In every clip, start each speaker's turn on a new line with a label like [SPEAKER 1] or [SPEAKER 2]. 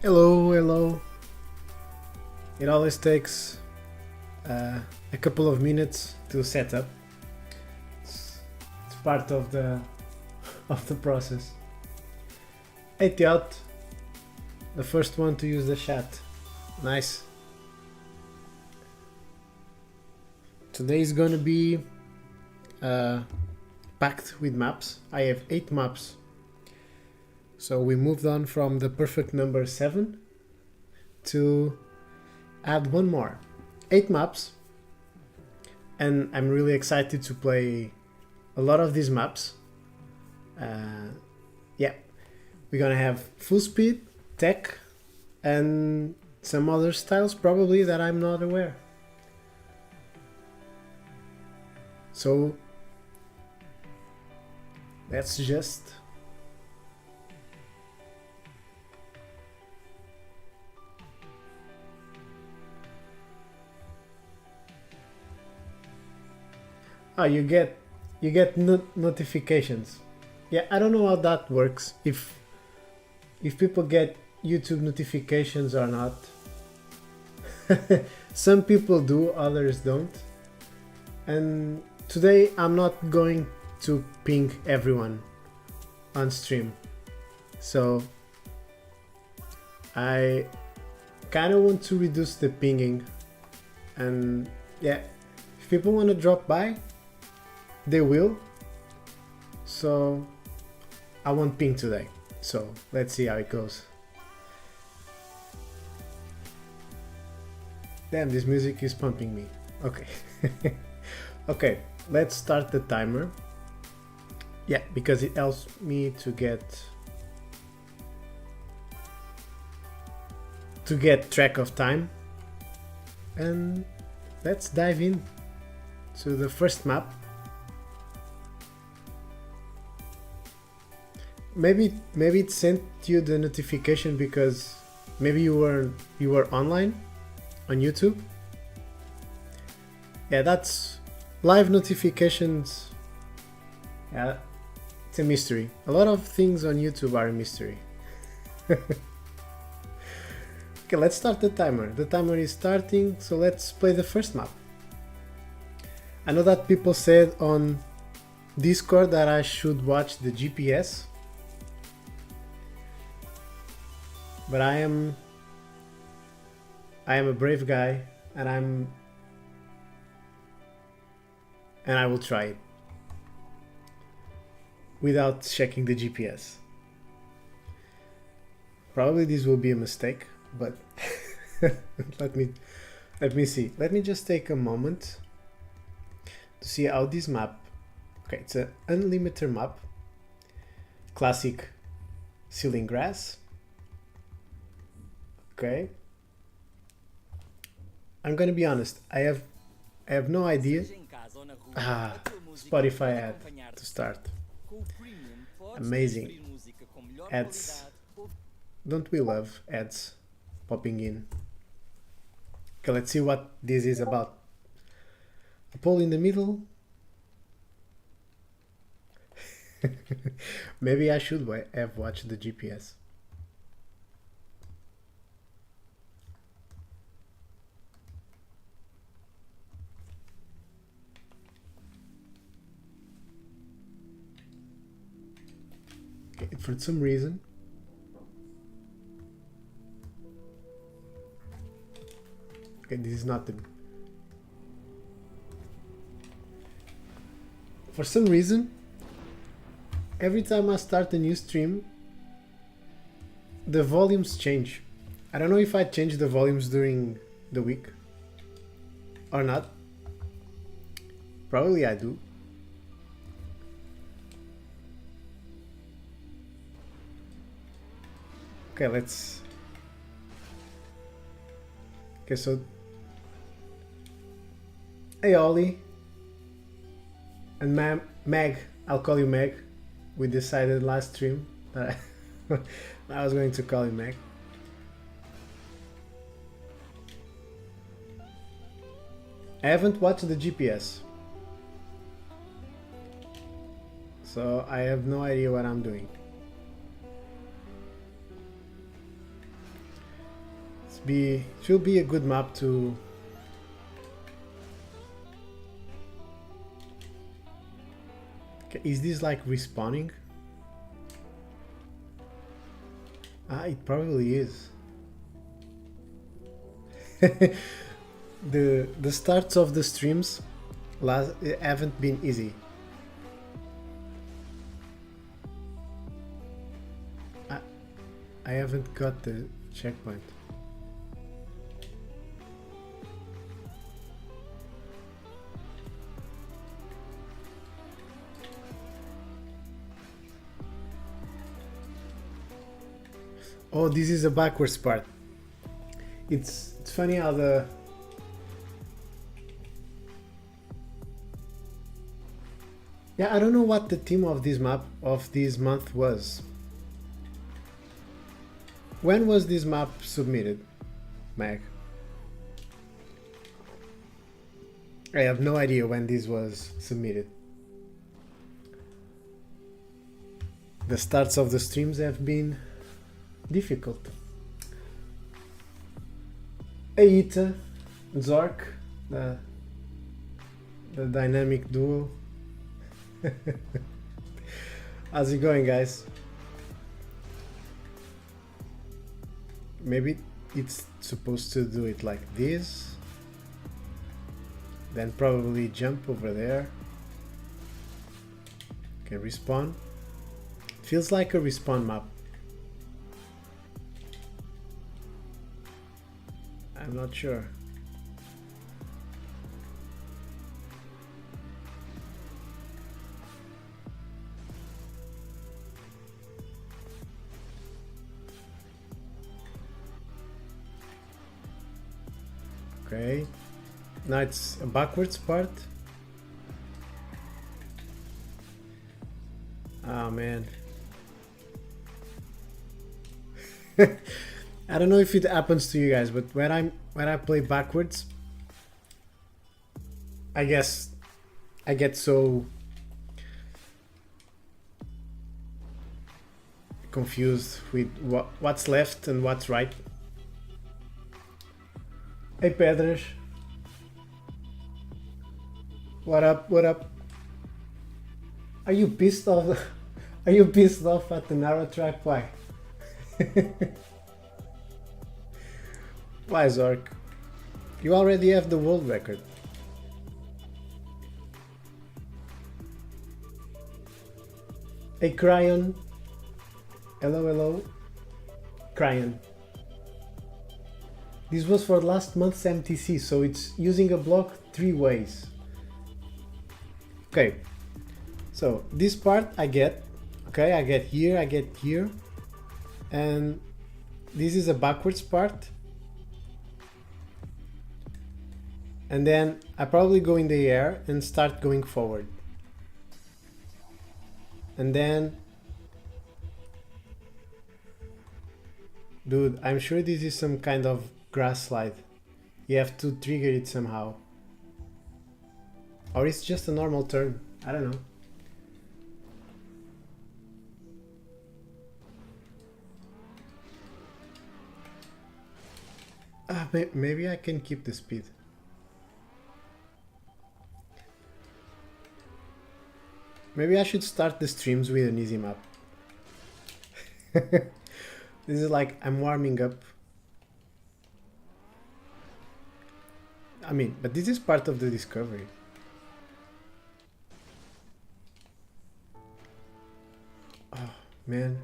[SPEAKER 1] Hello, hello. It always takes a couple of minutes to set up. It's part of the of the process. Hey Teot, the first one to use the chat. Nice. Today is gonna be packed with maps. I have 8 maps. So we moved on from the perfect number 7 to add one more. 8 maps. And I'm really excited to play a lot of these maps. Yeah, we're gonna have full speed, tech, and some other styles probably that I'm not aware. So let's just you get notifications. Yeah, I don't know how that works. If people get YouTube notifications or not. Some people do, others don't. And today I'm not going to ping everyone on stream. So I kind of want to reduce the pinging. And yeah, if people want to drop by, they will. So I won't ping today. So let's see how it goes. Damn, this music is pumping me. Okay. Okay, let's start the timer. Yeah, because it helps me to get track of time. And let's dive in to the first map. Maybe it sent you the notification because maybe you were online on YouTube. Yeah, that's live notifications. Yeah, it's a mystery. A lot of things on YouTube are a mystery. Okay, let's start the timer. The timer is starting, so let's play the first map. I know that people said on Discord that I should watch the GPS. But I am a brave guy, and I will try it without checking the GPS. Probably this will be a mistake, but let me see. Let me just take a moment to see how this map. Okay, it's an unlimited map. Classic ceiling grass. Okay. I'm gonna be honest. I have no idea. Spotify ad to start. Amazing. Ads. Don't we love ads popping in? Okay, let's see what this is about. A pole in the middle. Maybe I should have watched the GPS. Okay, for some reason. Okay, this is not the. For some reason, every time I start a new stream, the volumes change. I don't know if I change the volumes during the week or not. Probably I do. Okay, let's. Okay, so. Hey, Ollie. And Meg, I'll call you Meg. We decided last stream that I was going to call you Meg. I haven't watched the GPS, so I have no idea what I'm doing. It will be a good map to. Okay, is this like respawning? Ah, it probably is. The starts of the streams haven't been easy. I haven't got the checkpoint. Oh, this is a backwards part. It's funny how the yeah, I don't know what the theme of this map of this month was. When was this map submitted, Mag? I have no idea when this was submitted. The starts of the streams have been difficult. Aita, Zork, the dynamic duo. How's it going, guys? Maybe it's supposed to do it like this, then probably jump over there. Okay, respawn. Feels like a respawn map. I'm not sure. Okay, now it's a backwards part. Oh man. I don't know if it happens to you guys, but when I play backwards, I guess I get so confused with what's left and what's right. Hey Pedras, what up? What up? Are you pissed off? Are you pissed off at the narrow track? Why? Why, Zork? You already have the world record. Hey Cryon. Hello, hello. Cryon. This was for last month's MTC, so it's using a block 3 ways. Okay, so this part I get. Okay, I get here, and this is a backwards part. And then I probably go in the air and start going forward. And then, dude, I'm sure this is some kind of grass slide. You have to trigger it somehow. Or it's just a normal turn. I don't know. Maybe I can keep the speed. Maybe I should start the streams with an easy map. This is like I'm warming up. I mean, but this is part of the discovery. Oh, man.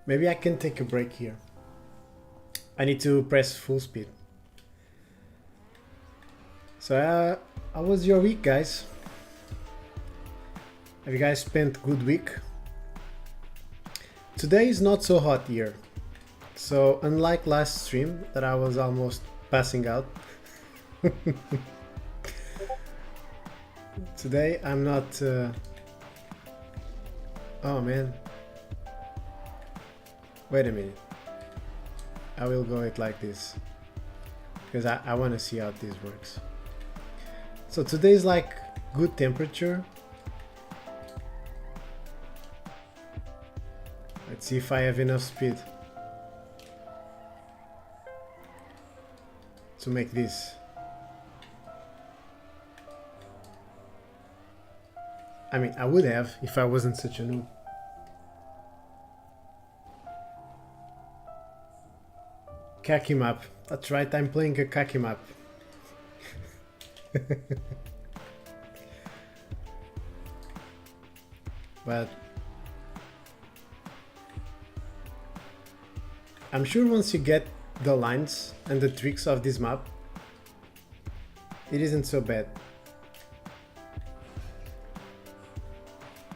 [SPEAKER 1] Maybe I can take a break here. I need to press full speed. So, how was your week, guys? Have you guys spent good week? Today is not so hot here. So, unlike last stream that I was almost passing out, today I'm not... Oh man. Wait a minute. I will go it like this. Because I want to see how this works. So today is like good temperature. Let's see if I have enough speed to make this. I mean, I would have if I wasn't such a noob. Khaki map. That's right, I'm playing a khaki map. But I'm sure once you get the lines and the tricks of this map, it isn't so bad.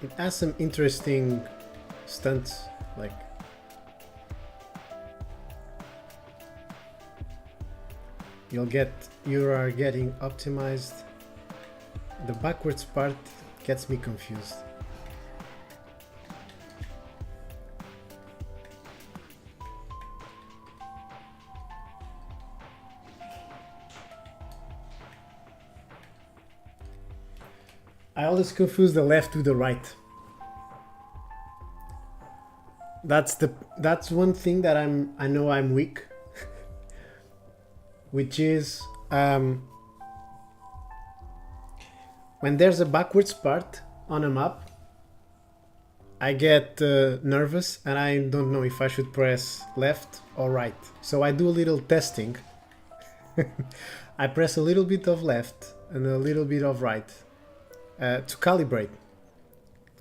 [SPEAKER 1] It has some interesting stunts, like you are getting optimized. The backwards part gets me confused. I always confuse the left with the right. That's one thing that I know I'm weak, which is when there's a backwards part on a map, I get nervous and I don't know if I should press left or right. So I do a little testing. I press a little bit of left and a little bit of right. To calibrate,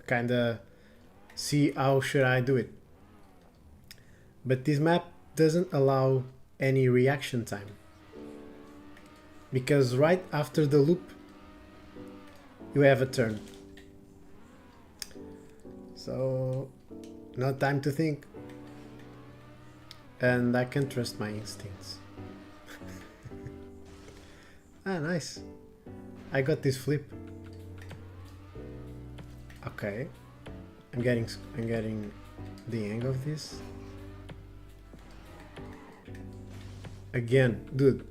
[SPEAKER 1] kind of see how should I do it. But this map doesn't allow any reaction time, because right after the loop you have a turn, so no time to think, and I can trust my instincts. Ah, nice, I got this flip. Okay, I'm getting the hang of this. Again, dude.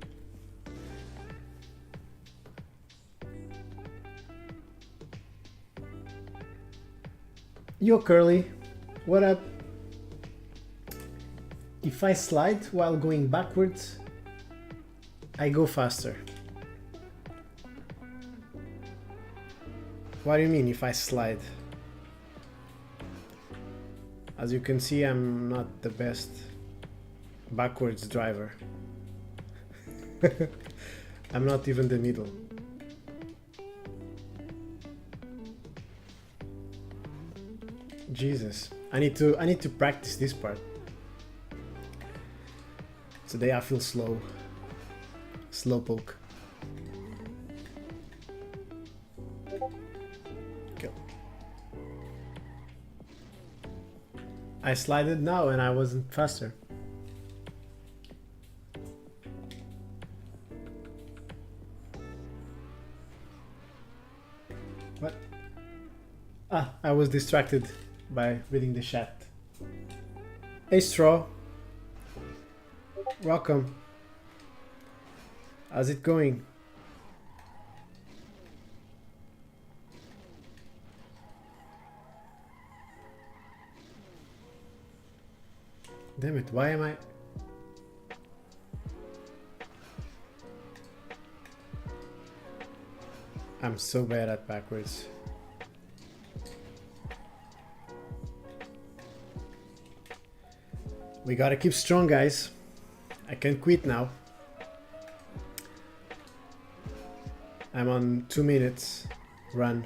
[SPEAKER 1] Yo, Curly, what up? If I slide while going backwards, I go faster. What do you mean if I slide? As you can see, I'm not the best backwards driver. I'm not even the middle. Jesus, I need to practice this part. Today I feel slow. Slowpoke. I slided now and I wasn't faster. What? Ah, I was distracted by reading the chat. Hey Straw. Welcome. How's it going? Damn it, why am I... I'm so bad at backwards. We gotta keep strong, guys. I can't quit now. I'm on 2 minutes run.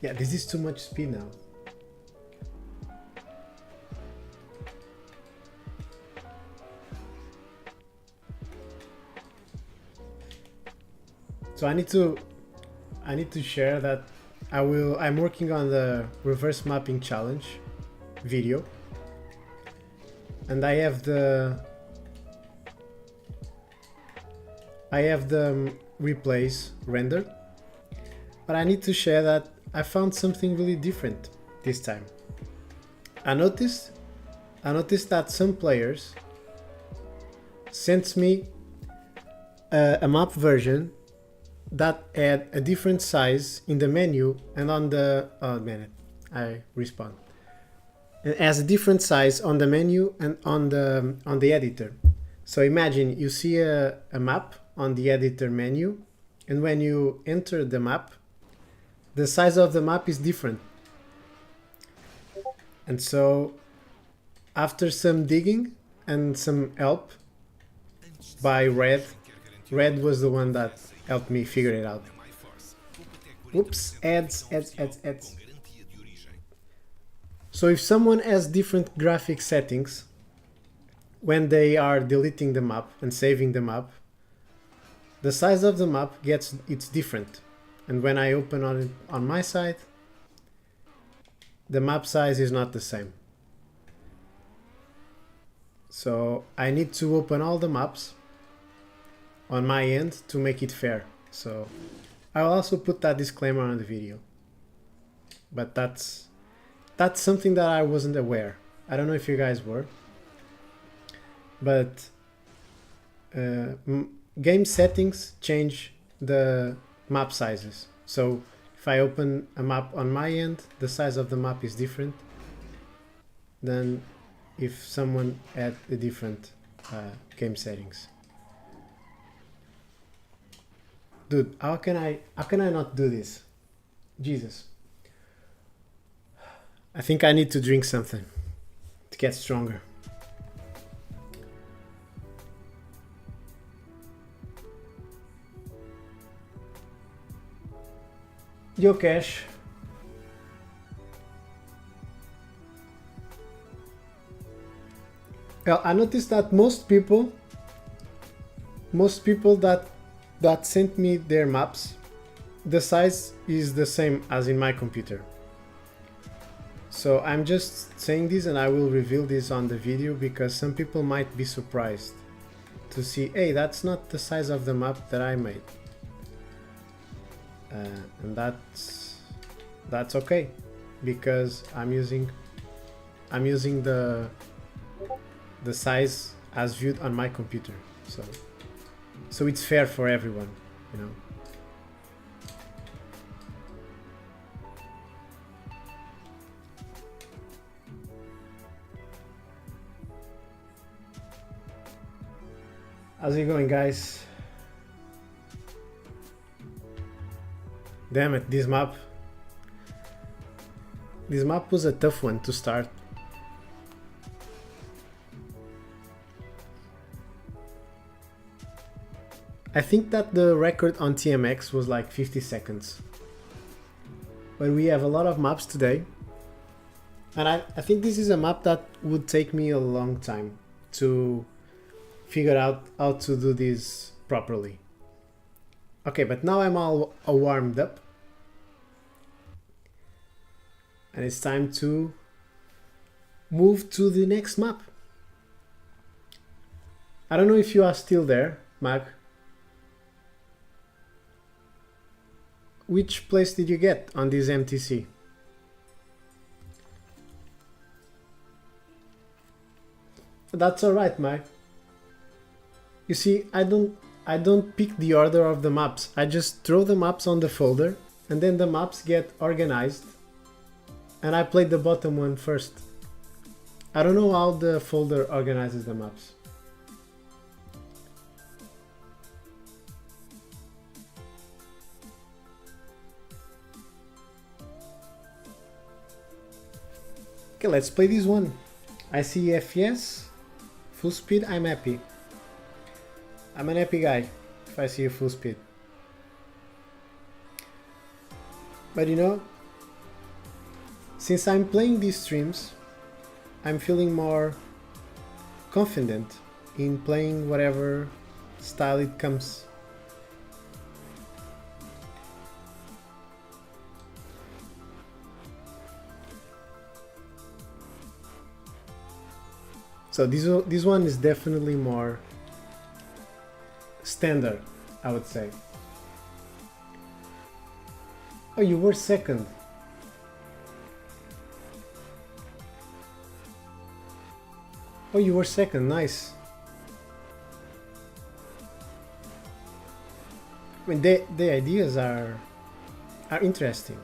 [SPEAKER 1] Yeah, this is too much speed now. So I need to share that I'm working on the reverse mapping challenge video, and I have the replays rendered, but I need to share that I found something really different this time. I noticed that some players sent me a map version that had a different size in the menu and on the I respawn. It has a different size on the menu and on the editor. So imagine you see a map on the editor menu, and when you enter the map, the size of the map is different. And so after some digging and some help by Red was the one that helped me figure it out. Oops, ads. So if someone has different graphic settings, when they are deleting the map and saving the map, the size of the map it's different. And when I open on my side, the map size is not the same. So I need to open all the maps on my end to make it fair. So I'll also put that disclaimer on the video. But that's something that I wasn't aware. I don't know if you guys were. But game settings change the map sizes. So if I open a map on my end, the size of the map is different than if someone had a different game settings. Dude, how can I not do this? Jesus. I think I need to drink something to get stronger. Yo, Cash. Well, I noticed that most people that sent me their maps, the size is the same as in my computer. So I'm just saying this, and I will reveal this on the video because some people might be surprised to see, hey, that's not the size of the map that I made. And that's okay, because I'm using the size as viewed on my computer, so it's fair for everyone, you know. How's it going, guys? Damn it, this map was a tough one to start. I think that the record on TMX was like 50 seconds. But we have a lot of maps today. And I think this is a map that would take me a long time to figure out how to do this properly. Okay, but now I'm all warmed up. And it's time to move to the next map. I don't know if you are still there, Mag. Which place did you get on this MTC? That's alright, Mag. You see, I don't pick the order of the maps. I just throw the maps on the folder, and then the maps get organized, and I play the bottom one first. I don't know how the folder organizes the maps. Okay, let's play this one. I see FPS, full speed, I'm happy. I'm an happy guy if I see a full speed. But you know, since I'm playing these streams, I'm feeling more confident in playing whatever style it comes. So this one is definitely more standard, I would say. Oh, you were second. Oh, you were second, nice. mean, the ideas are interesting.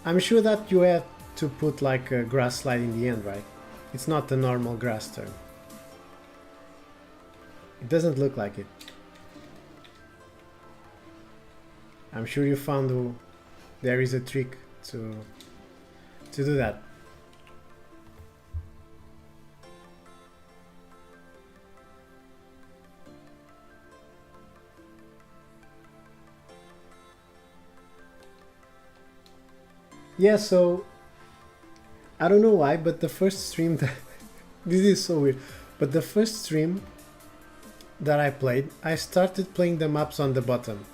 [SPEAKER 1] I'm sure that you have to put like a grass slide in the end, right? It's not a normal grass turn. It doesn't look like it. I'm sure you found there is a trick to do that. Yeah, so I don't know why, but the first stream that this is so weird, but the first stream that I played, I started playing the maps on the bottom.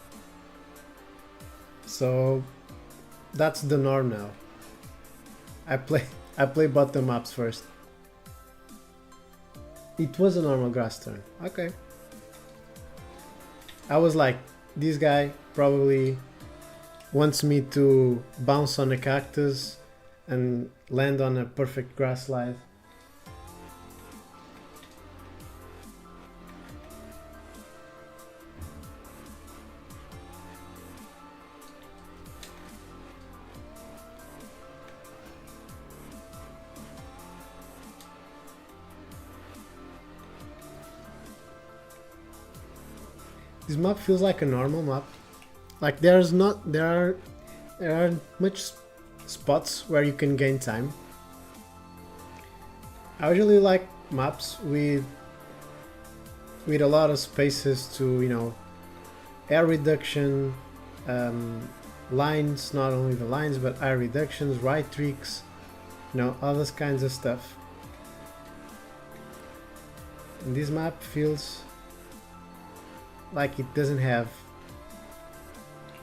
[SPEAKER 1] So that's the norm now. I play bottom maps first. It was a normal grass turn. Okay. I was like, this guy probably wants me to bounce on a cactus and land on a perfect grass slide. This map feels like a normal map. Like there aren't much spots where you can gain time. I usually like maps with a lot of spaces to, you know, air reduction, lines, not only the lines but air reductions, right tricks, you know, all those kinds of stuff. And this map feels like it doesn't have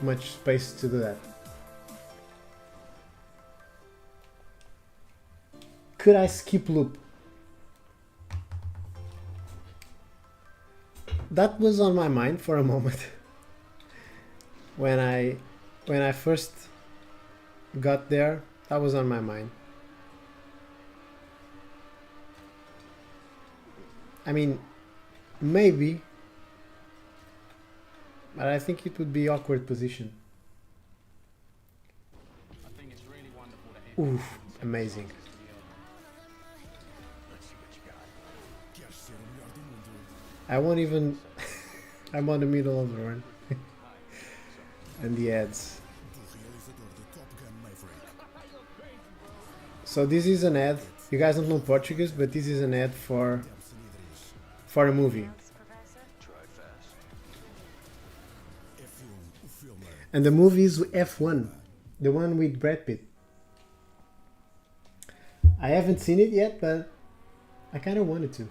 [SPEAKER 1] much space to do that. Could I skip loop? That was on my mind for a moment. when I first got there, that was on my mind. I mean, maybe, but I think it would be awkward position. Oof, amazing. I won't even... I'm on the middle of the run. And the ads. So this is an ad. You guys don't know Portuguese, but this is an ad for a movie. And the movie is F1, the one with Brad Pitt. I haven't seen it yet, but I kind of wanted to.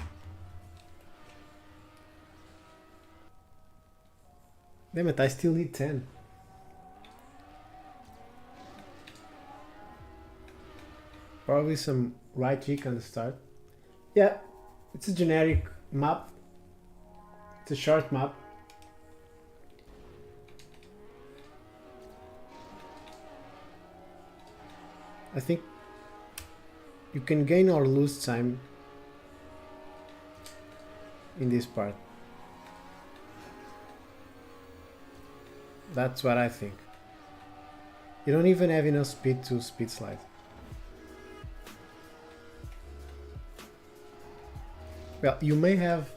[SPEAKER 1] Damn it, I still need 10. Probably some right trick on the start. Yeah, it's a generic map. It's a short map. I think you can gain or lose time in this part. That's what I think. You don't even have enough speed to speed slide. Well, you may have...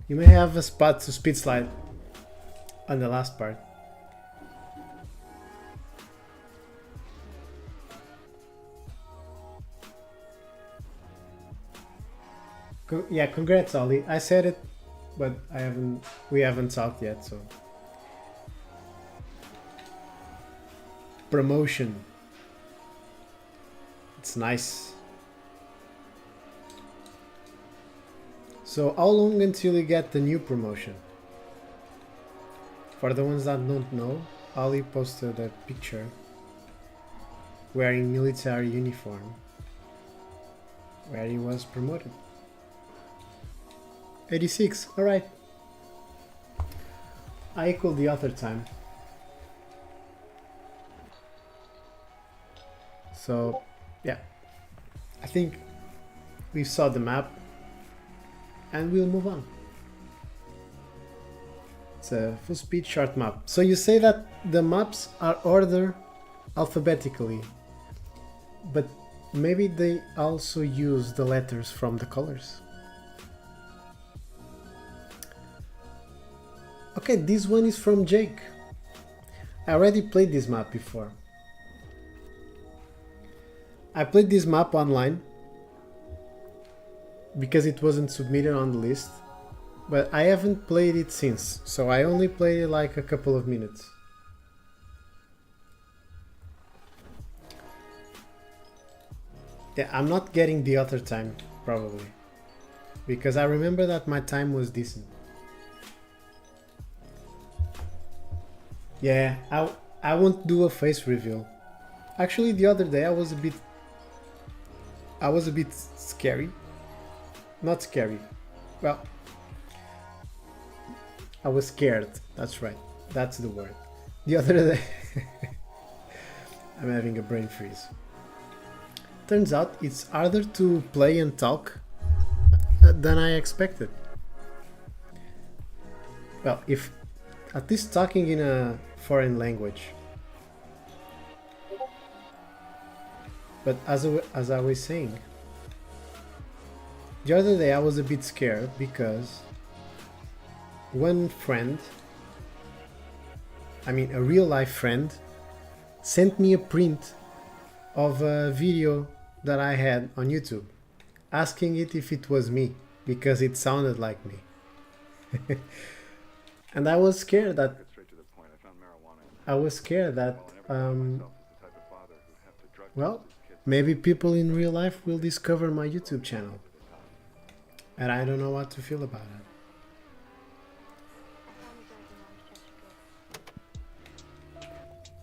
[SPEAKER 1] You may have a spot to speed slide on the last part. Yeah, congrats, Ollie. I said it, but we haven't talked yet, so. Promotion. It's nice. So how long until you get the new promotion? For the ones that don't know, Ollie posted a picture wearing military uniform where he was promoted. 86, alright. I equaled the other time. So, yeah. I think we saw the map, and we'll move on. It's a full speed short map. So you say that the maps are ordered alphabetically, but maybe they also use the letters from the colors. Okay, this one is from Jake. I already played this map before. I played this map online because it wasn't submitted on the list, but I haven't played it since, so I only played it like a couple of minutes. Yeah, I'm not getting the other time, probably, because I remember that my time was decent. Yeah, I won't do a face reveal. Actually, the other day I was a bit scary. Not scary. Well, I was scared. That's right. That's the word. The other day I'm having a brain freeze. Turns out it's harder to play and talk than I expected. Well, if at least talking in a foreign language. But as I was saying, the other day I was a bit scared because one friend, I mean a real life friend, sent me a print of a video that I had on YouTube, asking it if it was me, because it sounded like me. And I was scared that well, maybe people in real life will discover my YouTube channel, and I don't know what to feel about it.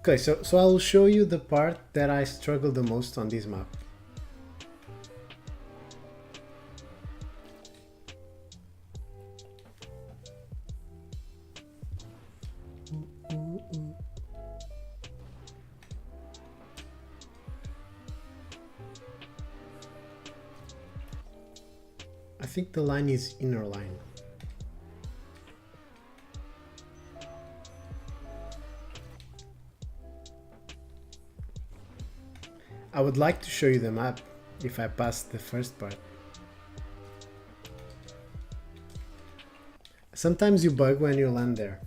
[SPEAKER 1] Okay, so I'll show you the part that I struggle the most on this map. I think the line is inner line. I would like to show you the map if I pass the first part. Sometimes you bug when you land there,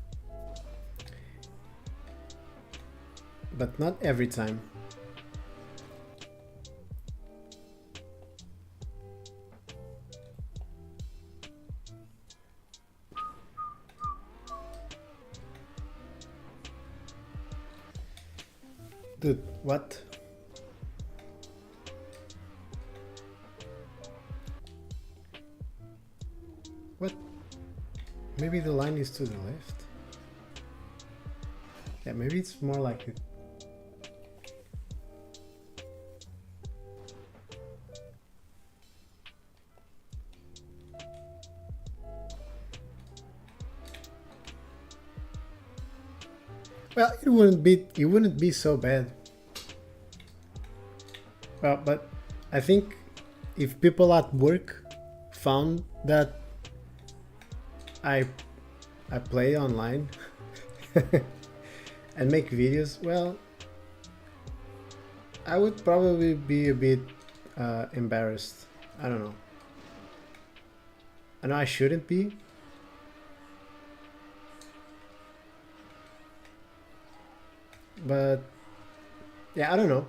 [SPEAKER 1] but not every time. Dude, what? What? Maybe the line is to the left? Yeah, maybe it's more like it. Well, it wouldn't be so bad. Well, but I think if people at work found that I play online and make videos, well, I would probably be a bit embarrassed. I don't know. I know I shouldn't be. But yeah, I don't know.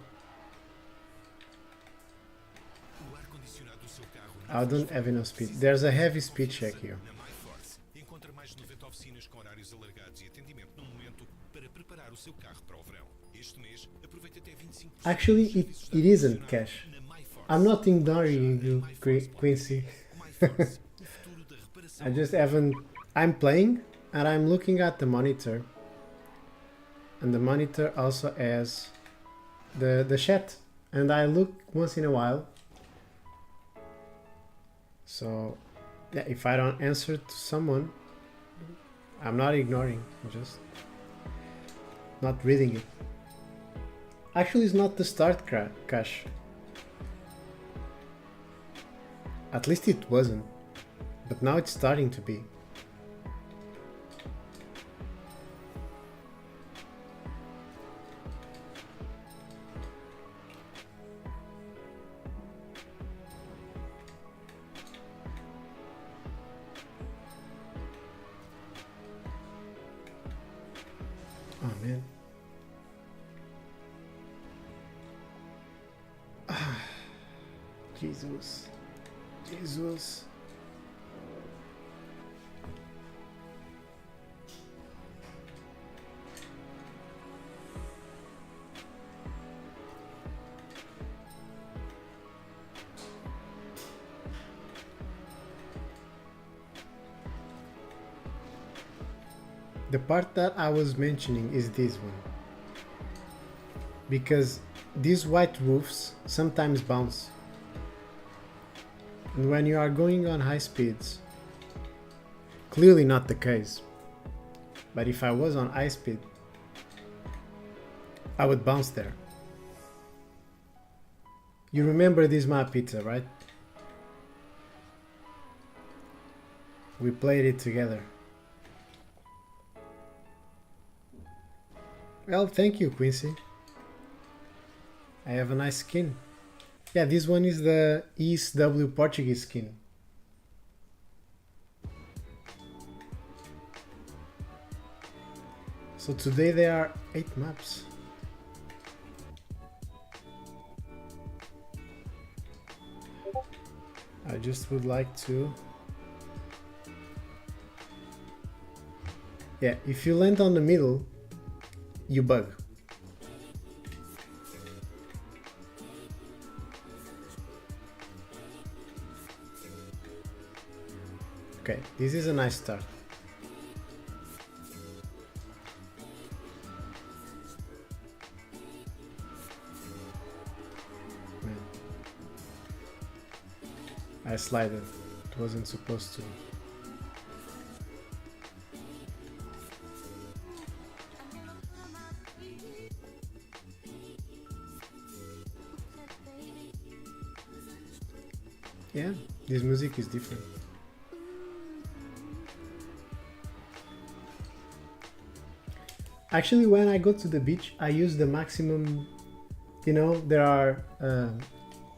[SPEAKER 1] I don't have enough speed. There's a heavy speed check here. Actually, it isn't cash. I'm not ignoring you, Quincy. I just haven't... I'm playing and I'm looking at the monitor. And the monitor also has the chat. And I look once in a while. So, yeah, if I don't answer to someone, I'm not ignoring, I'm just not reading it. Actually, it's not the start cache. At least it wasn't. But now it's starting to be. Oh man. Jesus. Jesus. The part that I was mentioning is this one. Because these white roofs sometimes bounce. And when you are going on high speeds, clearly not the case. But if I was on high speed, I would bounce there. You remember this my pizza, right? We played it together. Well, thank you, Quincy. I have a nice skin. Yeah, this one is the ESW Portuguese skin. So today there are 8 maps. I just would like to... Yeah, if you land on the middle, you bug. Okay, this is a nice start. Man. I slided. It wasn't supposed to. Yeah, this music is different. Actually, when I go to the beach, I use the maximum, you know, there are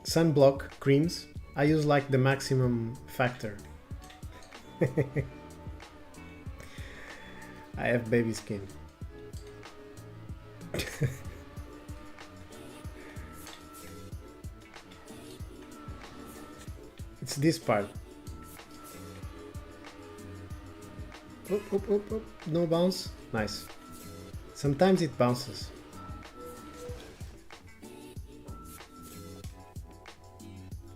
[SPEAKER 1] sunblock creams. I use like the maximum factor. I have baby skin. It's this part. Oop, oop, oop, oop. No bounce. Nice. Sometimes it bounces.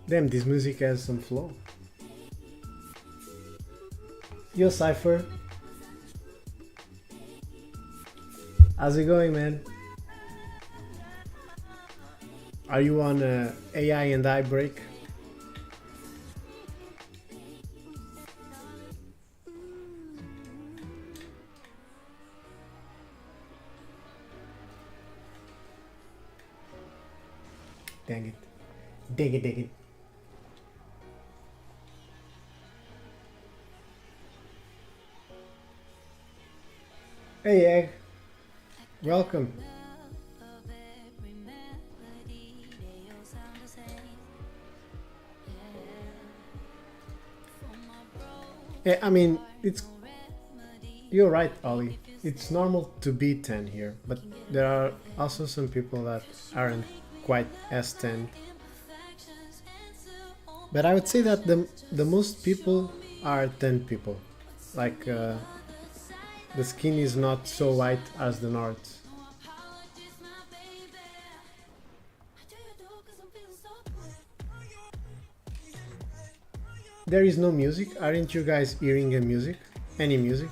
[SPEAKER 1] Damn, this music has some flow. Yo, Cypher. How's it going, man? Are you on AI and I break? Dang it. Dig it, dig it. Hey, Egg. Welcome. Yeah, I mean, it's... You're right, Ollie. It's normal to be 10 here, but there are also some people that aren't quite as 10. But I would say that the most people are 10 people. Like, the skin is not so white as the north. There is no music. Aren't you guys hearing a music? Any music?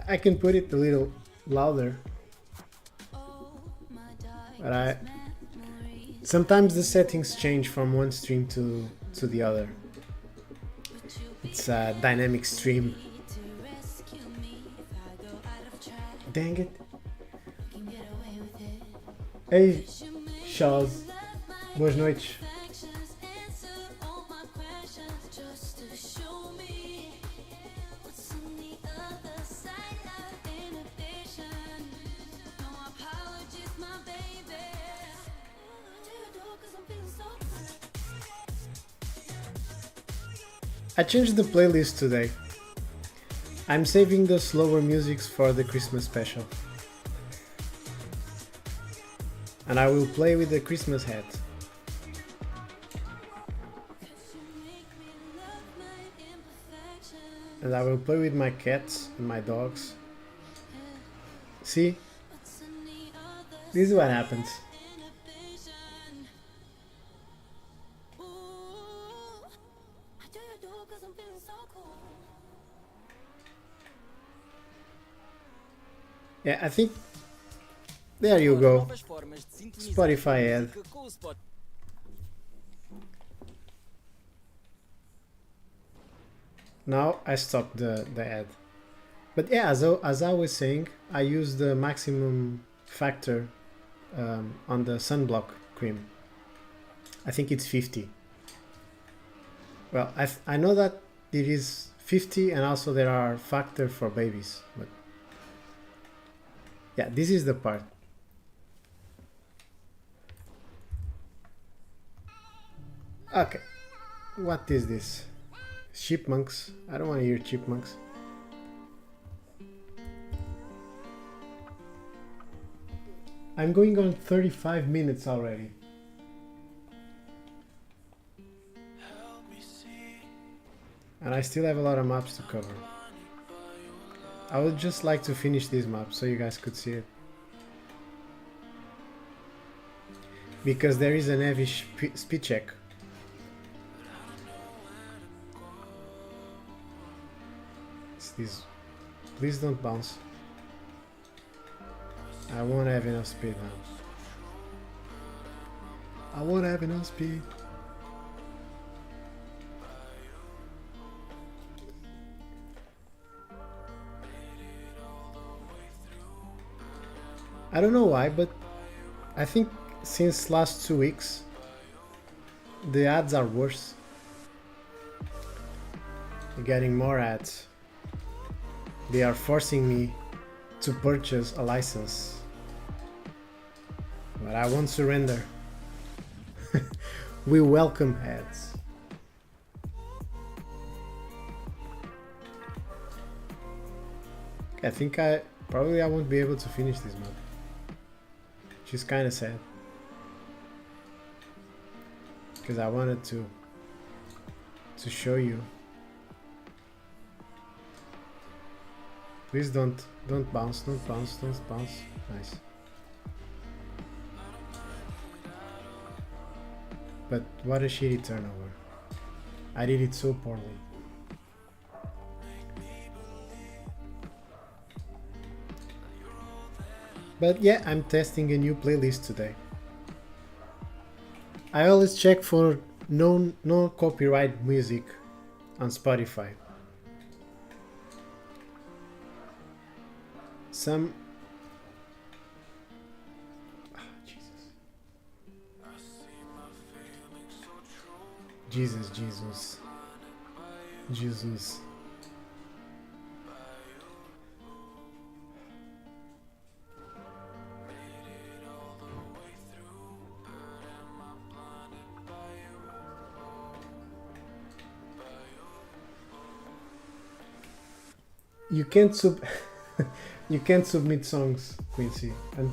[SPEAKER 1] I can put it a little louder. But sometimes the settings change from one stream to the other. It's a dynamic stream. Dang it. Ei, Charles, boas noites. I changed the playlist today. I'm saving the slower musics for the Christmas special. And I will play with the Christmas hat. And I will play with my cats and my dogs. See? This is what happens. Yeah, I think... There you go. Spotify ad. Now I stopped the ad. But yeah, as I was saying, I use the maximum factor on the sunblock cream. I think it's 50. Well, I know that it is 50 and also there are factor for babies. But yeah, this is the part. Okay, what is this? Chipmunks? I don't want to hear chipmunks. I'm going on 35 minutes already. And I still have a lot of maps to cover. I would just like to finish this map so you guys could see it. Because there is an heavy speed check. This. Please don't bounce. I won't have enough speed now. I won't have enough speed. I don't know why, but I think since last 2 weeks the ads are worse. You're getting more ads. They are forcing me to purchase a license, but I won't surrender. We welcome ads. I think I won't be able to finish this map, which is kind of sad, because I wanted to show you. Please don't bounce, don't bounce, don't bounce. Nice. But what a shitty turnover. I did it so poorly. But yeah, I'm testing a new playlist today. I always check for no copyright music on Spotify. Some... Jesus. You can't you can't submit songs, Quincy, and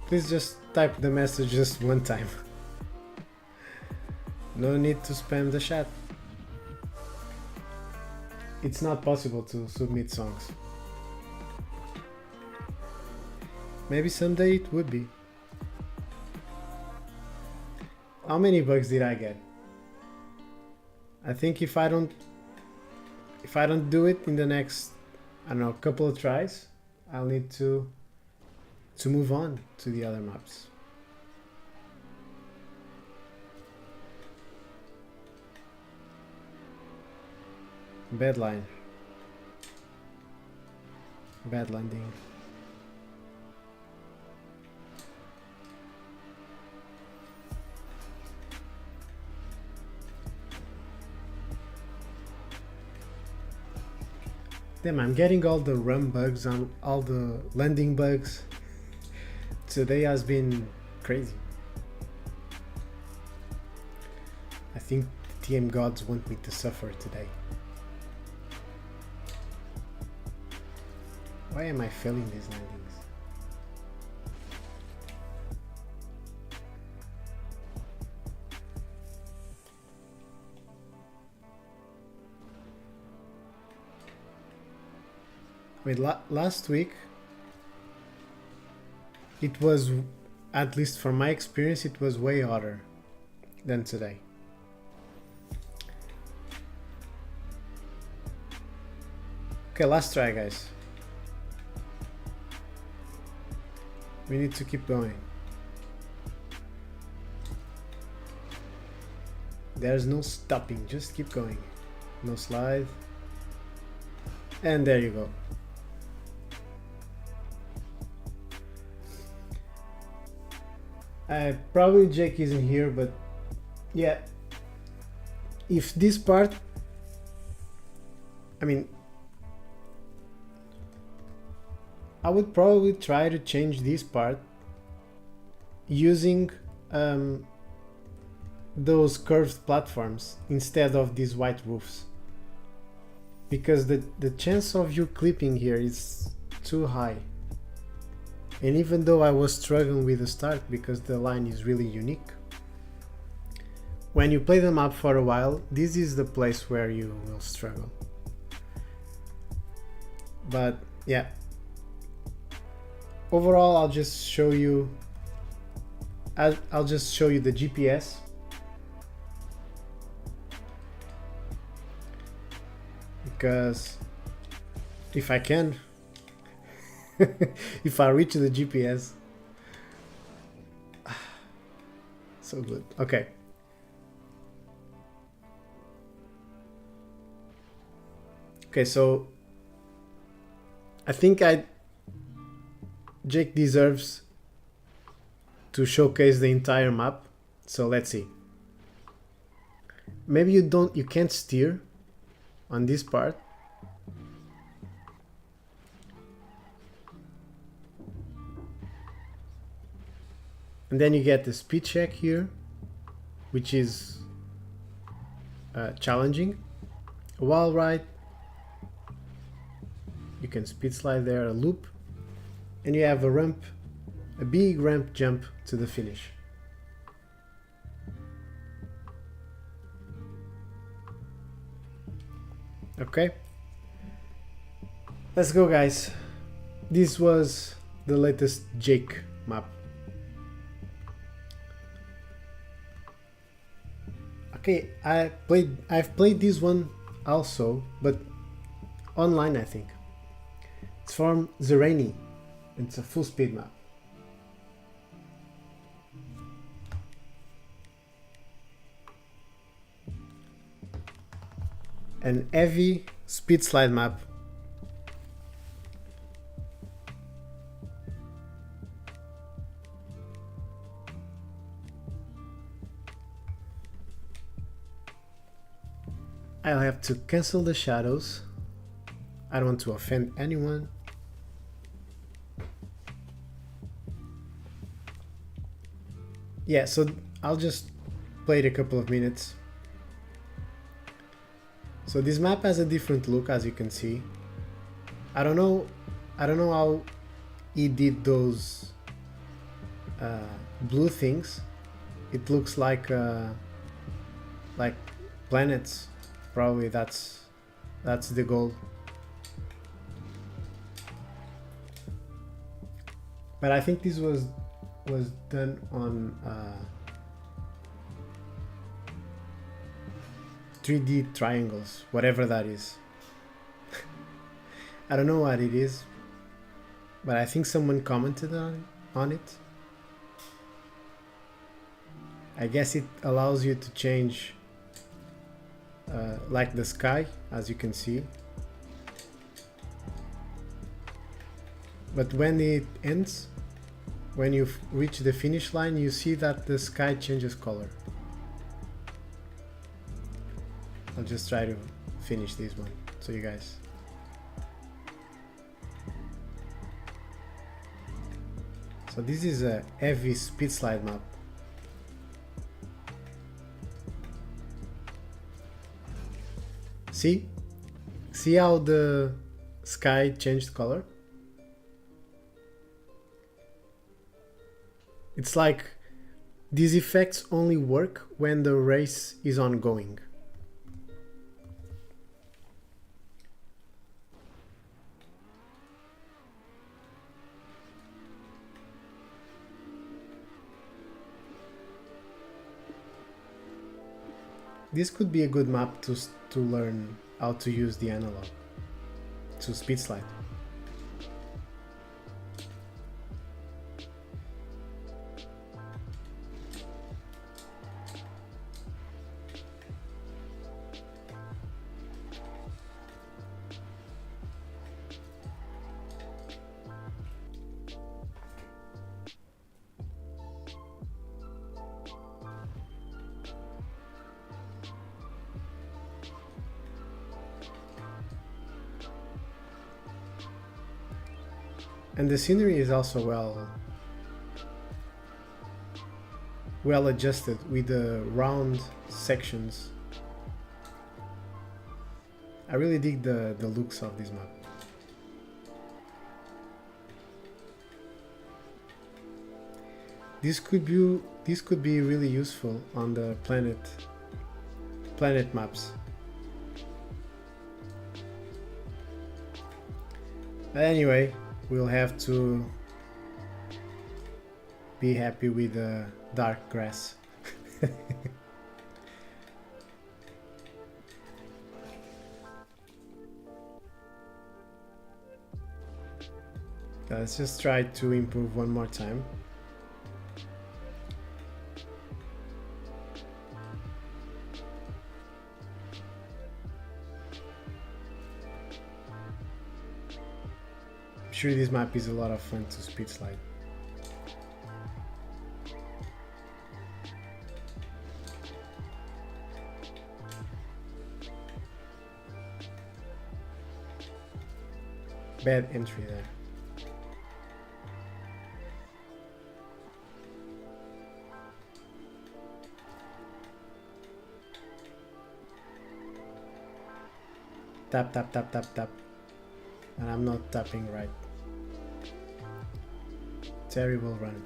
[SPEAKER 1] please just type the message just one time. No need to spam the chat. It's not possible to submit songs. Maybe someday it would be. How many bugs did I get? I think if I don't do it in the next, I don't know, couple of tries, I'll need to move on to the other maps. Bad line. Bad landing. Damn, I'm getting all the run bugs and all the landing bugs. Today has been crazy. I think the TM gods want me to suffer today. Why am I failing these landings? Wait, last week it was, at least from my experience, it was way harder than today. Okay, last try, guys. We need to keep going. There's no stopping, just keep going. No slide. And there you go. Probably Jake isn't here, but yeah, if this part, I mean, I would probably try to change this part using those curved platforms instead of these white roofs, because the chance of you clipping here is too high. And even though I was struggling with the start because the line is really unique, when you play the map for a while, this is the place where you will struggle. But yeah, overall I'll just show you I'll just show you the GPS. Because if I can if I reach the GPS. So good. Okay. Okay, so I think Jake deserves to showcase the entire map. So let's see. Maybe you can't steer on this part. And then you get the speed check here, which is challenging. A wall ride, you can speed slide there, a loop, and you have a ramp, a big ramp jump to the finish. Okay, let's go, guys. This was the latest Jake map. Okay, I've played this one also, but online, I think. It's from Zerani. It's a full speed map. An heavy speed slide map. I'll have to cancel the shadows. I don't want to offend anyone. Yeah, so I'll just play it a couple of minutes. So this map has a different look, as you can see. I don't know how he did those blue things. It looks like planets. Probably that's the goal. But I think this was done on 3D triangles, whatever that is. I don't know what it is, but I think someone commented on it. I guess it allows you to change like the sky, as you can see. But when it ends, when you reach the finish line, you see that the sky changes color. I'll just try to finish this one so you guys So this is a heavy speed slide map. See how the sky changed color? It's like these effects only work when the race is ongoing. This could be a good map to learn how to use the analog to speed slide. And the scenery is also well adjusted with the round sections. I really dig the looks of this map. This could be really useful on the planet maps. But anyway, we'll have to be happy with the dark grass. Let's just try to improve one more time. I'm sure this map is a lot of fun to speed slide. Bad entry there. Tap, tap, tap, tap, tap. And I'm not tapping right. Terrible run.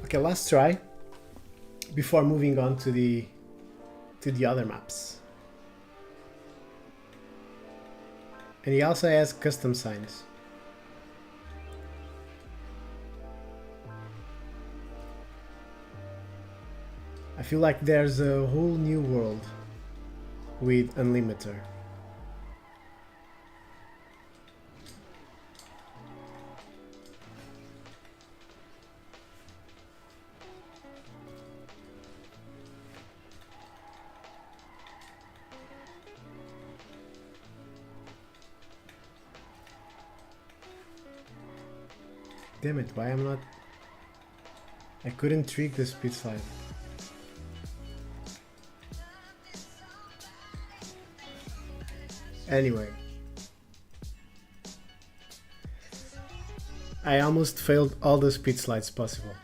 [SPEAKER 1] Okay, last try before moving on to the other maps. And he also has custom signs. I feel like there's a whole new world with Unlimiter. Damn it, why I'm not... I couldn't trick the speed slide. Anyway. I almost failed all the speed slides possible.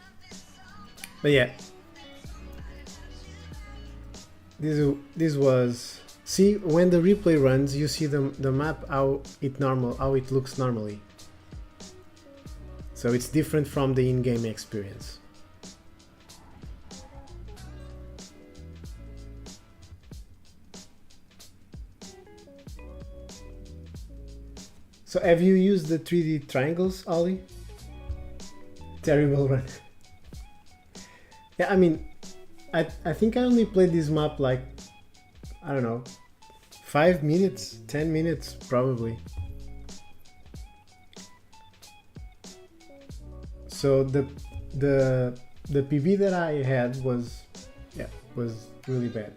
[SPEAKER 1] But yeah. This was... See, when the replay runs, you see the map how it looks normally. So it's different from the in-game experience. So have you used the 3D triangles, Ollie? Terrible run. Yeah, I mean, I think I only played this map like, I don't know, 5 minutes, 10 minutes probably. So the PB that I had was really bad.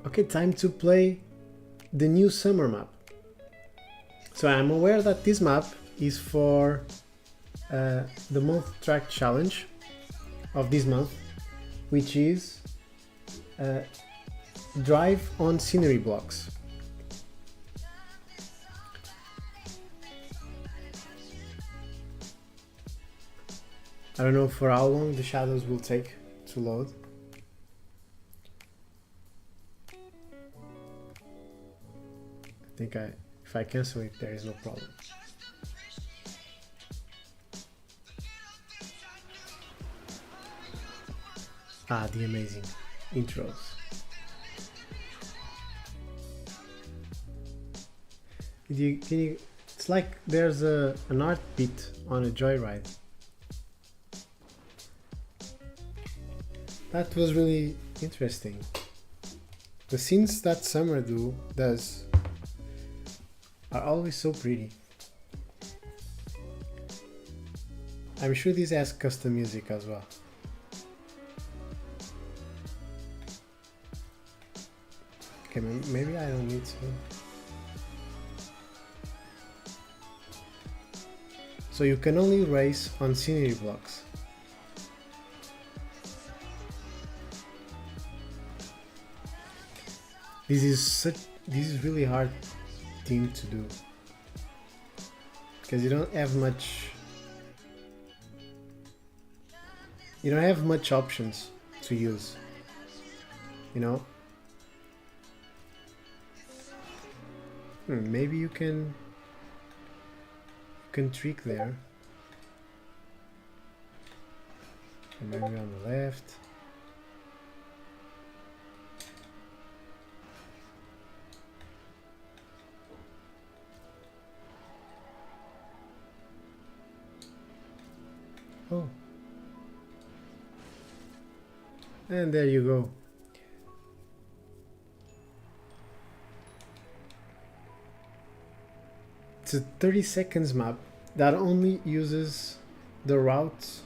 [SPEAKER 1] Okay, time to play the new summer map. So I'm aware that this map is for the month track challenge of this month, which is drive on scenery blocks. I don't know for how long the shadows will take to load. I think if I cancel it, there is no problem. Ah, the amazing intros. It's like there's an art beat on a joyride. That was really interesting. The scenes that Summer does are always so pretty. I'm sure this has custom music as well. Okay, maybe I don't need to. So you can only race on scenery blocks. This is really hard thing to do because you don't have much options to use, you know. Maybe you can trick there, and maybe on the left. Oh, and there you go. It's a 30 seconds map that only uses the routes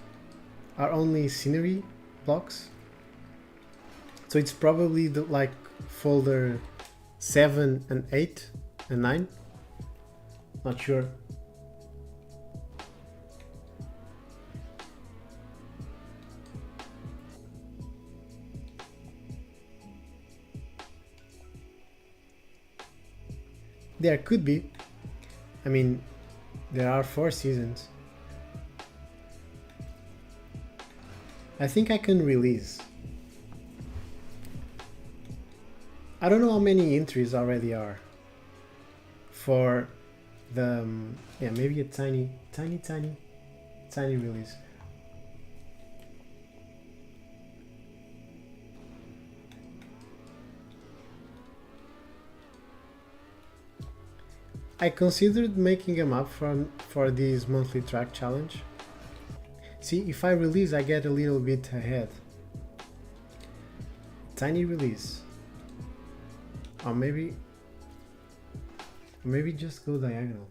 [SPEAKER 1] are only scenery blocks. So it's probably like folder 7 and 8 and 9. Not sure. There could be. I mean, there are 4 seasons. I think I can release. I don't know how many entries already are for the yeah, maybe a tiny release. I considered making a map for this monthly track challenge. See, if I release, I get a little bit ahead. Tiny release. Or maybe just go diagonal.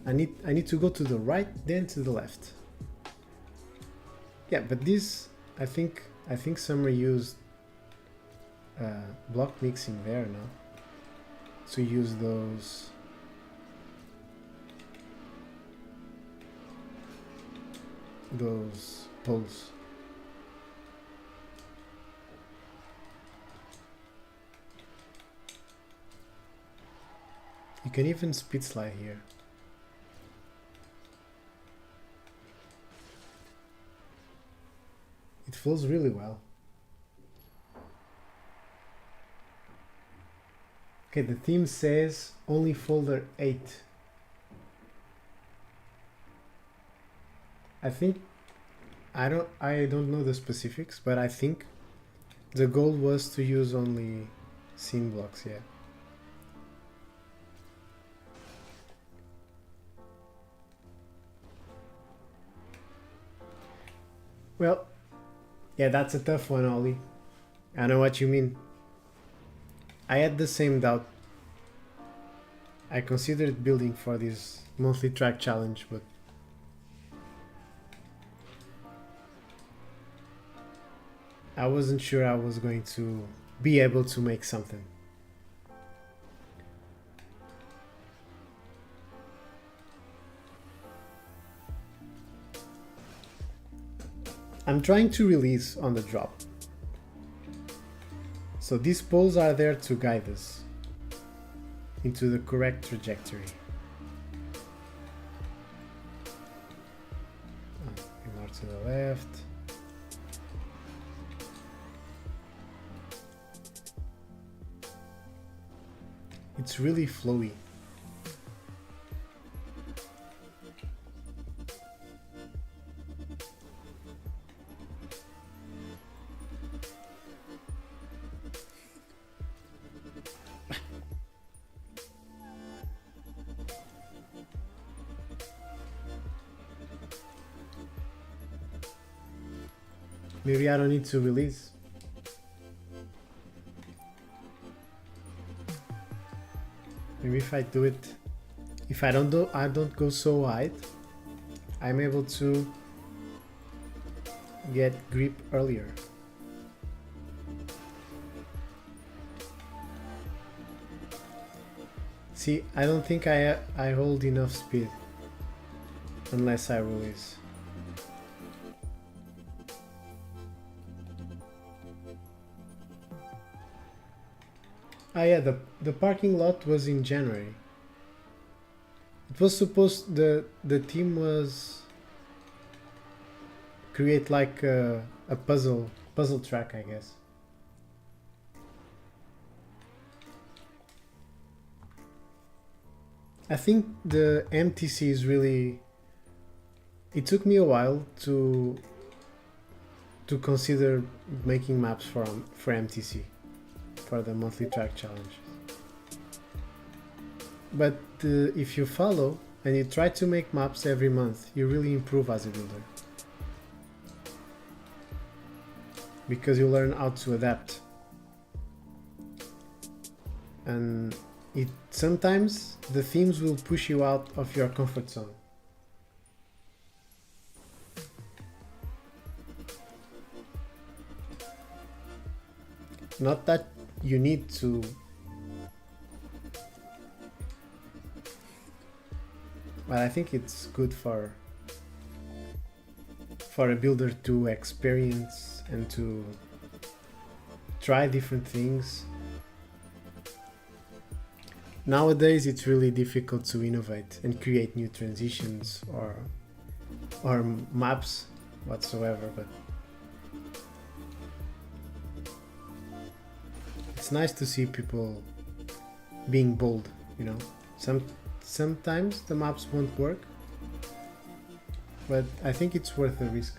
[SPEAKER 1] I need to go to the right, then to the left. Yeah, but this, I think Summer used block mixing there now. So use those poles. You can even speed slide here. It flows really well. Okay, the theme says only folder 8. I think I don't know the specifics, but I think the goal was to use only scene blocks, yeah. Well, yeah, that's a tough one, Ollie. I know what you mean. I had the same doubt. I considered building for this monthly track challenge, but I wasn't sure I was going to be able to make something. I'm trying to release on the drop. So these poles are there to guide us into the correct trajectory. More to the left. It's really flowy. Maybe I don't need to release. Maybe if I do it, if I don't go so wide, I'm able to get grip earlier. See, I don't think I hold enough speed unless I release. Ah yeah, the parking lot was in January. It was supposed, the team was create like a puzzle track, I guess. I think the MTC is really, it took me a while to consider making maps for MTC, for the monthly track challenge. But if you follow and you try to make maps every month, you really improve as a builder, because you learn how to adapt. And sometimes the themes will push you out of your comfort zone. Not that you need to, but I think it's good for a builder to experience and to try different things. Nowadays it's really difficult to innovate and create new transitions or maps whatsoever, but it's nice to see people being bold, you know. Sometimes the maps won't work, but I think it's worth the risk.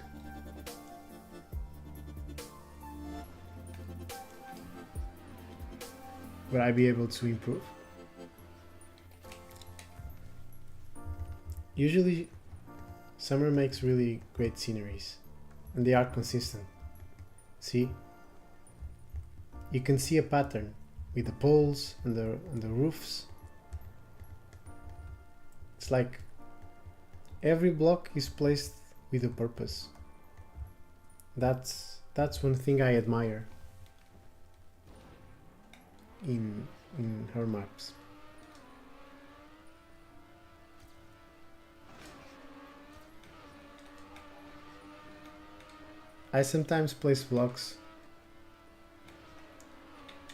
[SPEAKER 1] Will I be able to improve? Usually summer makes really great sceneries and they are consistent. See? You can see a pattern with the poles and the roofs. It's like every block is placed with a purpose. That's one thing I admire in her maps. I sometimes place blocks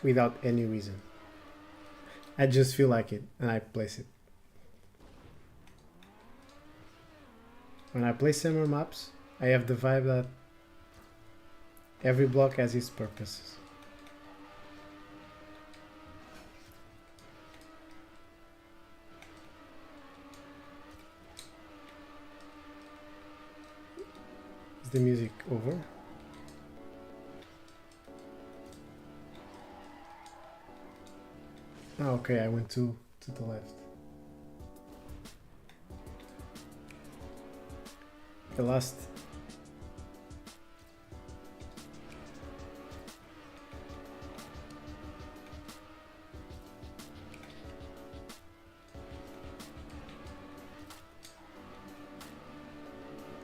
[SPEAKER 1] without any reason. I just feel like it and I place it. When I play summer maps, I have the vibe that every block has its purposes. Is the music over? Oh, okay, I went to the left. The last.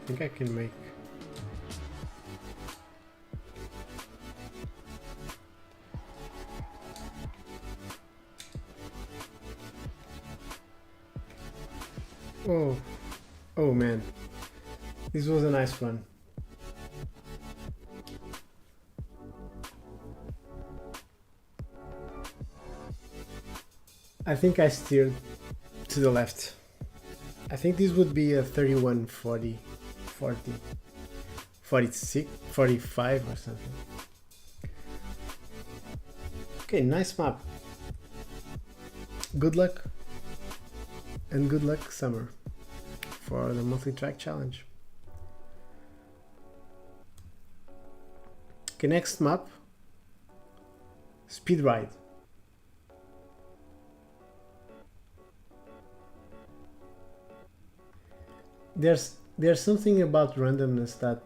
[SPEAKER 1] I think I can make. Oh man, this was a nice one. I think I steered to the left. I think this would be a 31, 40, 40, 46, 45 or something. Okay, nice map. Good luck. And good luck, Summer, for the monthly track challenge. Okay, next map. Speed Ride. There's something about randomness that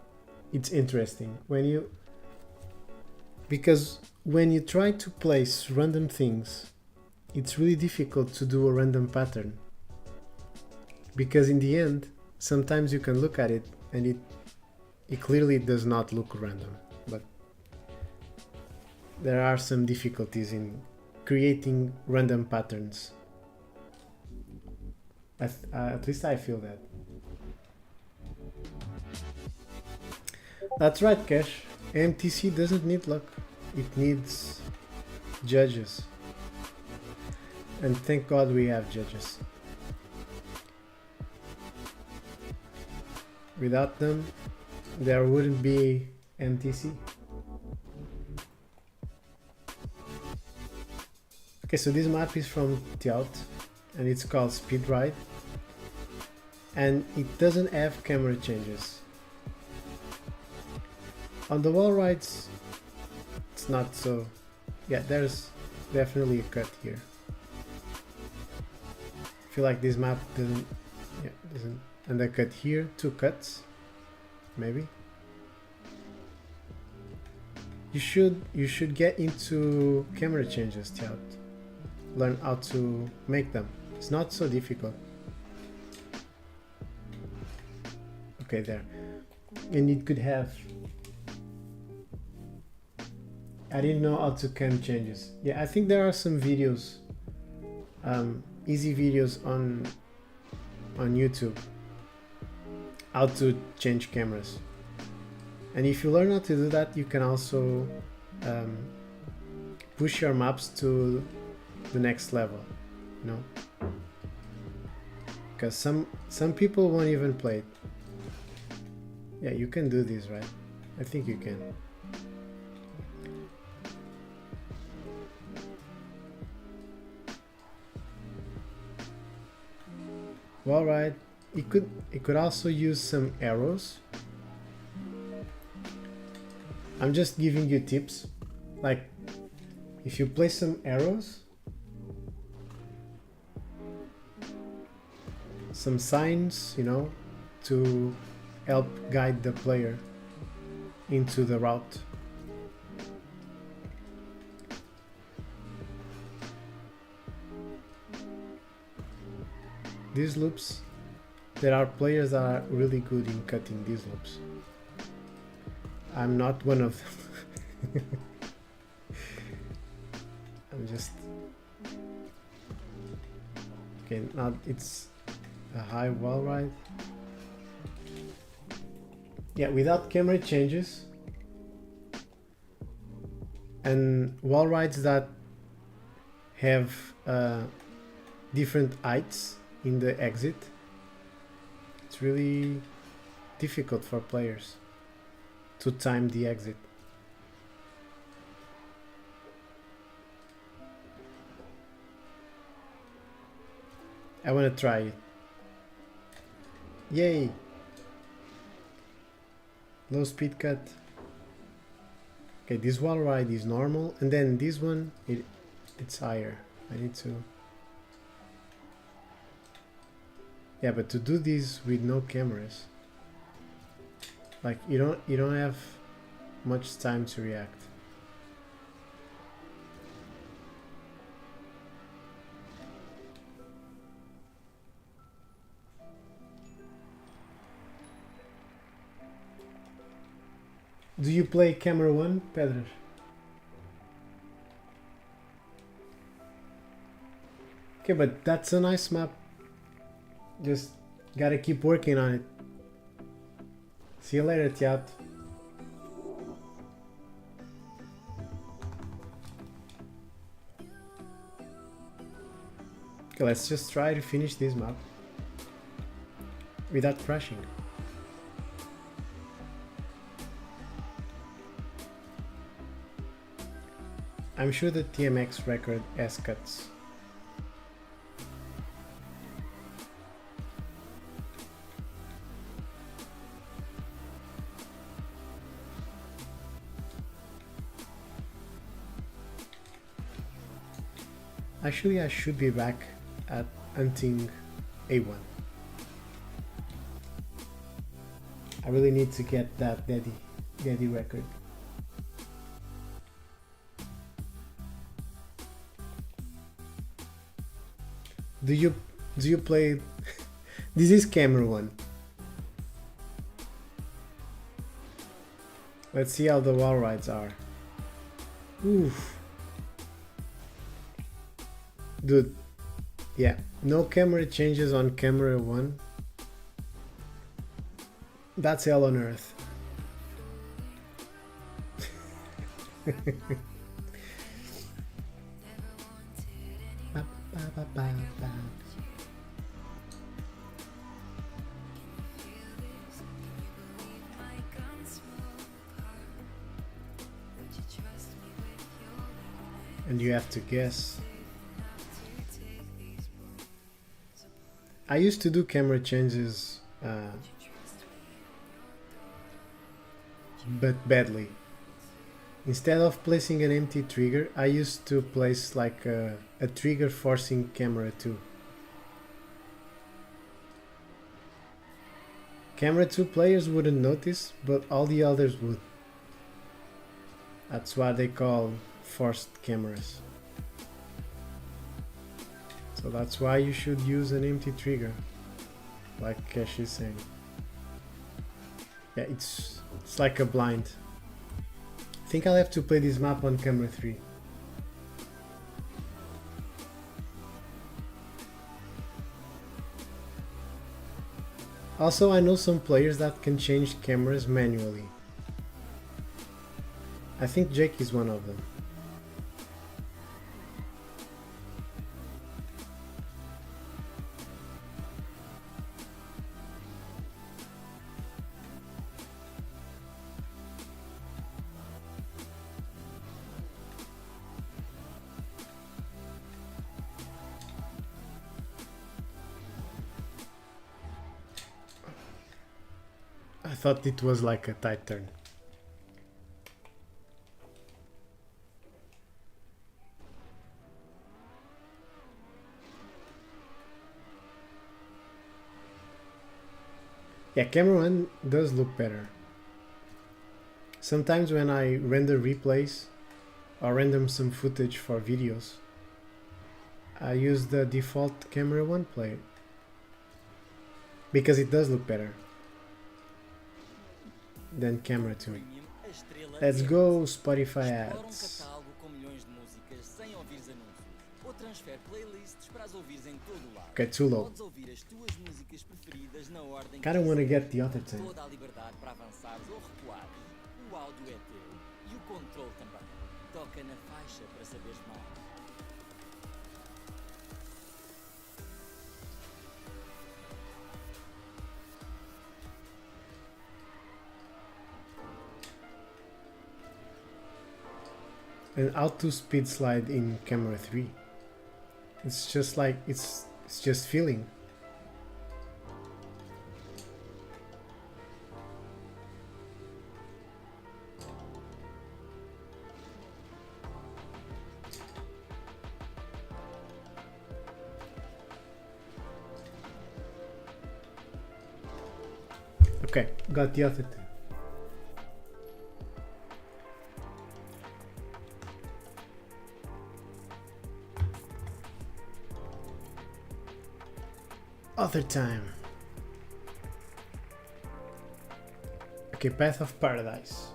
[SPEAKER 1] it's interesting because when you try to place random things, it's really difficult to do a random pattern, because in the end sometimes you can look at it and it clearly does not look random, but there are some difficulties in creating random patterns. At least I feel that. That's right, Cash. MTC doesn't need luck, it needs judges. And thank God we have judges. Without them, there wouldn't be MTC. Okay, so this map is from Tjout and it's called Speed Ride. And it doesn't have camera changes. On the wall rides, it's not so. Yeah, there's definitely a cut here. I feel like this map doesn't. Yeah, doesn't. And a cut here, 2 cuts, maybe. You should get into camera changes, Tjout. Learn how to make them. It's not so difficult. Okay, there. And it could have. I didn't know how to cam changes. Yeah, I think there are some videos, easy videos on YouTube, how to change cameras. And if you learn how to do that, you can also push your maps to the next level, you know? Because some people won't even play it. Yeah, you can do this, right? I think you can. Well, right. It could also use some arrows. I'm just giving you tips. Like, if you place some arrows, some signs, you know, to help guide the player into the route. These loops, there are players that are really good in cutting these loops. I'm not one of them. I'm just... Okay, now it's a high wall ride. Yeah, without camera changes and wall rides that have different heights in the exit, it's really difficult for players to time the exit. I want to try it. Yay! Low speed cut. Okay, this wall ride is normal, and then this one, it's higher. I need to... Yeah, but to do this with no cameras, like you don't have much time to react. Do you play camera 1, Pedro? Okay, but that's a nice map. Just Gotta keep working on it. See you later, Tiat. Okay, let's just try to finish this map without crashing. I'm sure the TMX record has cuts. Actually, I should be back at hunting A1. I really need to get that daddy record. Do you play? This is camera 1. Let's see how the wall rides are. Oof. Dude, yeah, no camera changes on camera 1. That's hell on earth. And you have to guess. I used to do camera changes, but badly. Instead of placing an empty trigger, I used to place like a trigger forcing camera 2. Camera 2 players wouldn't notice, but all the others would. That's what they call forced cameras. So that's why you should use an empty trigger, like Cash is saying. Yeah, it's like a blind. I think I'll have to play this map on camera 3. Also, I know some players that can change cameras manually. I think Jake is one of them. I thought it was like a tight turn. Yeah, camera 1 does look better. Sometimes when I render replays or render some footage for videos, I use the default camera 1 player because it does look better than camera 2. Let's go Spotify ads. Okay, too low. Kinda wanna get the other thing. And auto speed slide in camera 3. It's just like it's just feeling. Okay, got the other thing. Other time. Okay, Path of Paradise.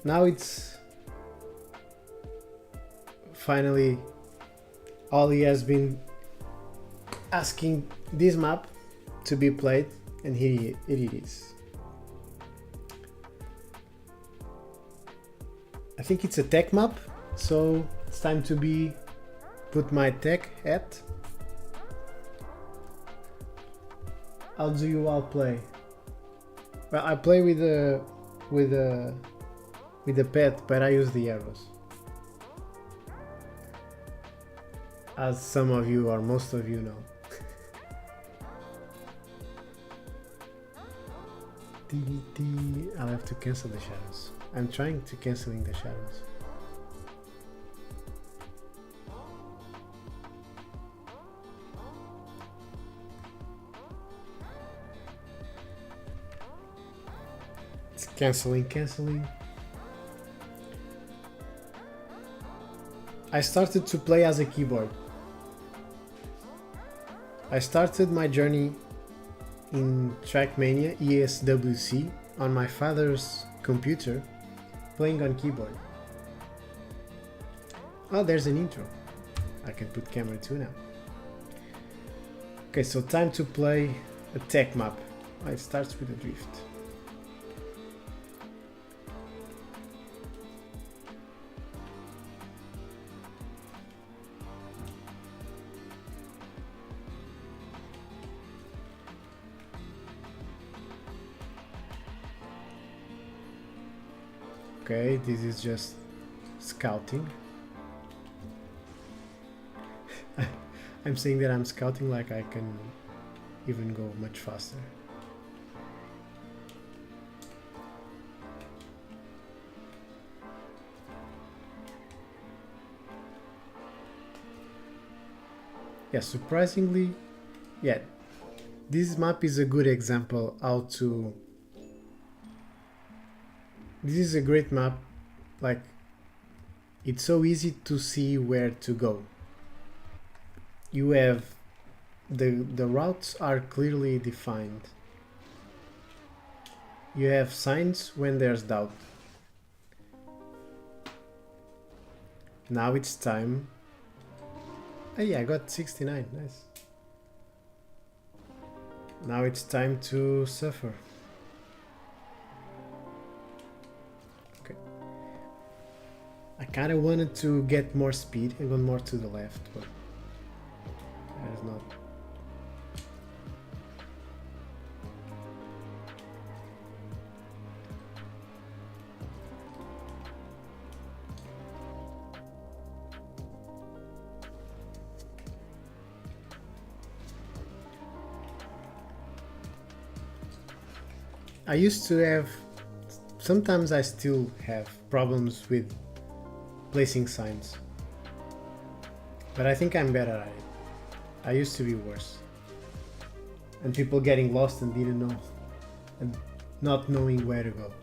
[SPEAKER 1] Now it's finally all he has been asking this map to be played, and here it is. I think it's a tech map, so it's time to put my tech hat. How do you all play? Well, I play with the pet, but I use the arrows. As some of you or most of you know. I'll have to cancel the shadows. I'm trying to canceling the shadows. It's canceling. I started to play as a keyboard. I started my journey in Trackmania ESWC on my father's computer, playing on keyboard. Oh, there's an intro. I can put camera 2 now. Okay, so time to play a tech map. It starts with a drift. Okay, this is just scouting. I'm saying that I'm scouting like I can even go much faster. Yeah, surprisingly, yeah, this map is a good example how to... This is a great map, like, it's so easy to see where to go. You have... the routes are clearly defined. You have signs when there's doubt. Now it's time... Oh yeah, I got 69, nice. Now it's time to suffer. Okay. I kinda wanted to get more speed and go more to the left, but that is not. I used to have, sometimes I still have problems with placing signs, but I think I'm better at it. I used to be worse, and people getting lost and didn't know, and not knowing where to go.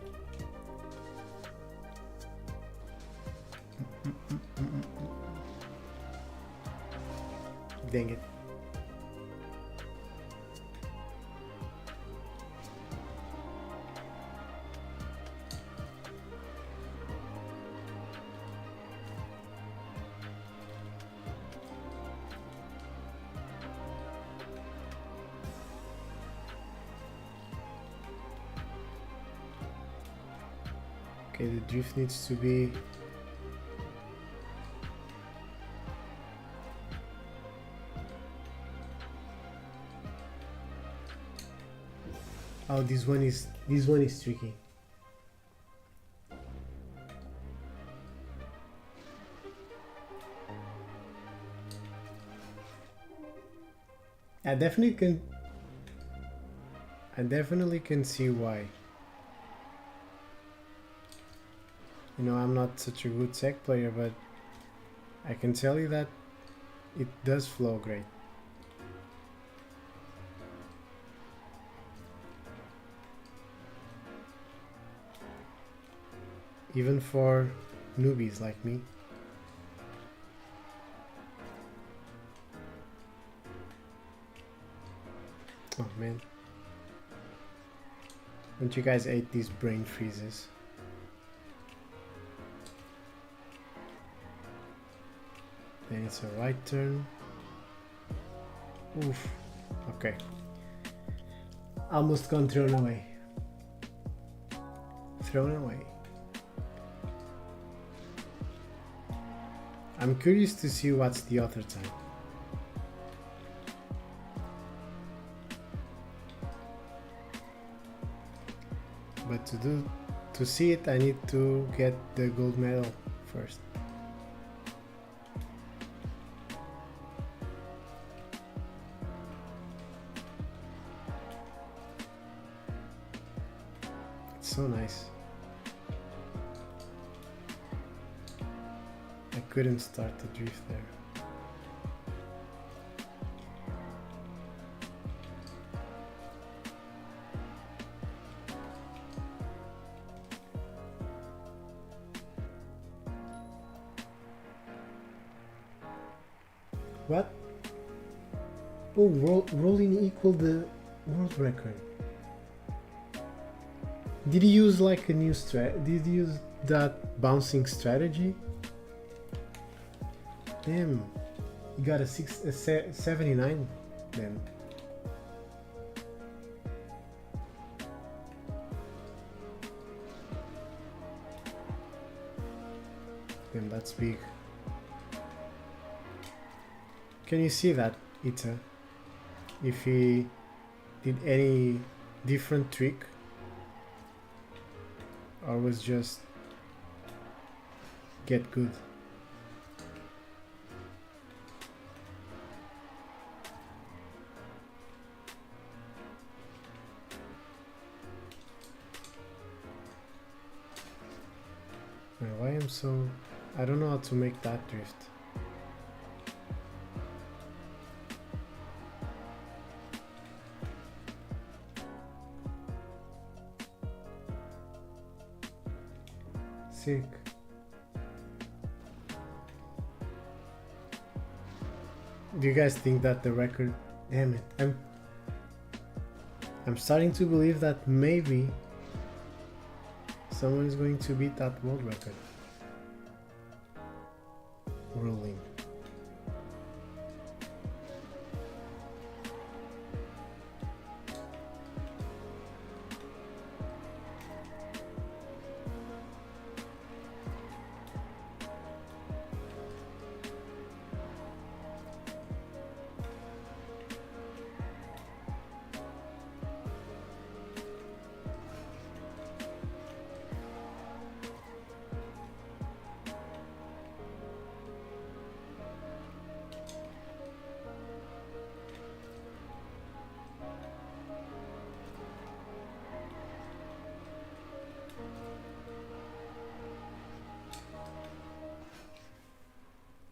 [SPEAKER 1] Dang it. Okay, the drift needs to be... Oh, this one is tricky. I definitely can see why. You know, I'm not such a good tech player, but I can tell you that it does flow great. Even for newbies like me. Oh man. Don't you guys hate these brain freezes? Then it's a right turn. Oof. Okay. Almost gone thrown away. Thrown away. I'm curious to see what's the other time. But to see it, I need to get the gold medal first. It's so nice. I couldn't start the drift there. What? Oh, rolling equaled the world record. Did he use like a new Did he use that bouncing strategy? Damn, he got a 79 then. Damn, that's big. Can you see that, Ita? If he did any different trick or was just get good? Well, why am so... I don't know how to make that drift. Sick. Do you guys think that the record... Damn it. I'm starting to believe that maybe someone is going to beat that world record. Rolling.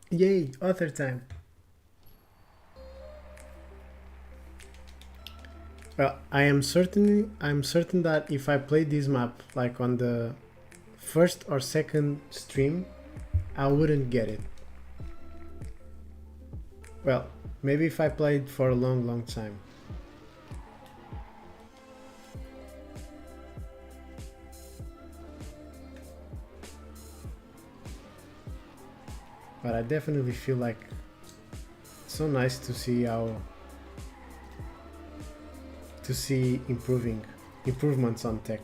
[SPEAKER 1] Yay, other time. Well, I'm certain that if I played this map like on the first or second stream, I wouldn't get it. Well, maybe if I played for a long time. But I definitely feel like it's so nice to see improvements on tech.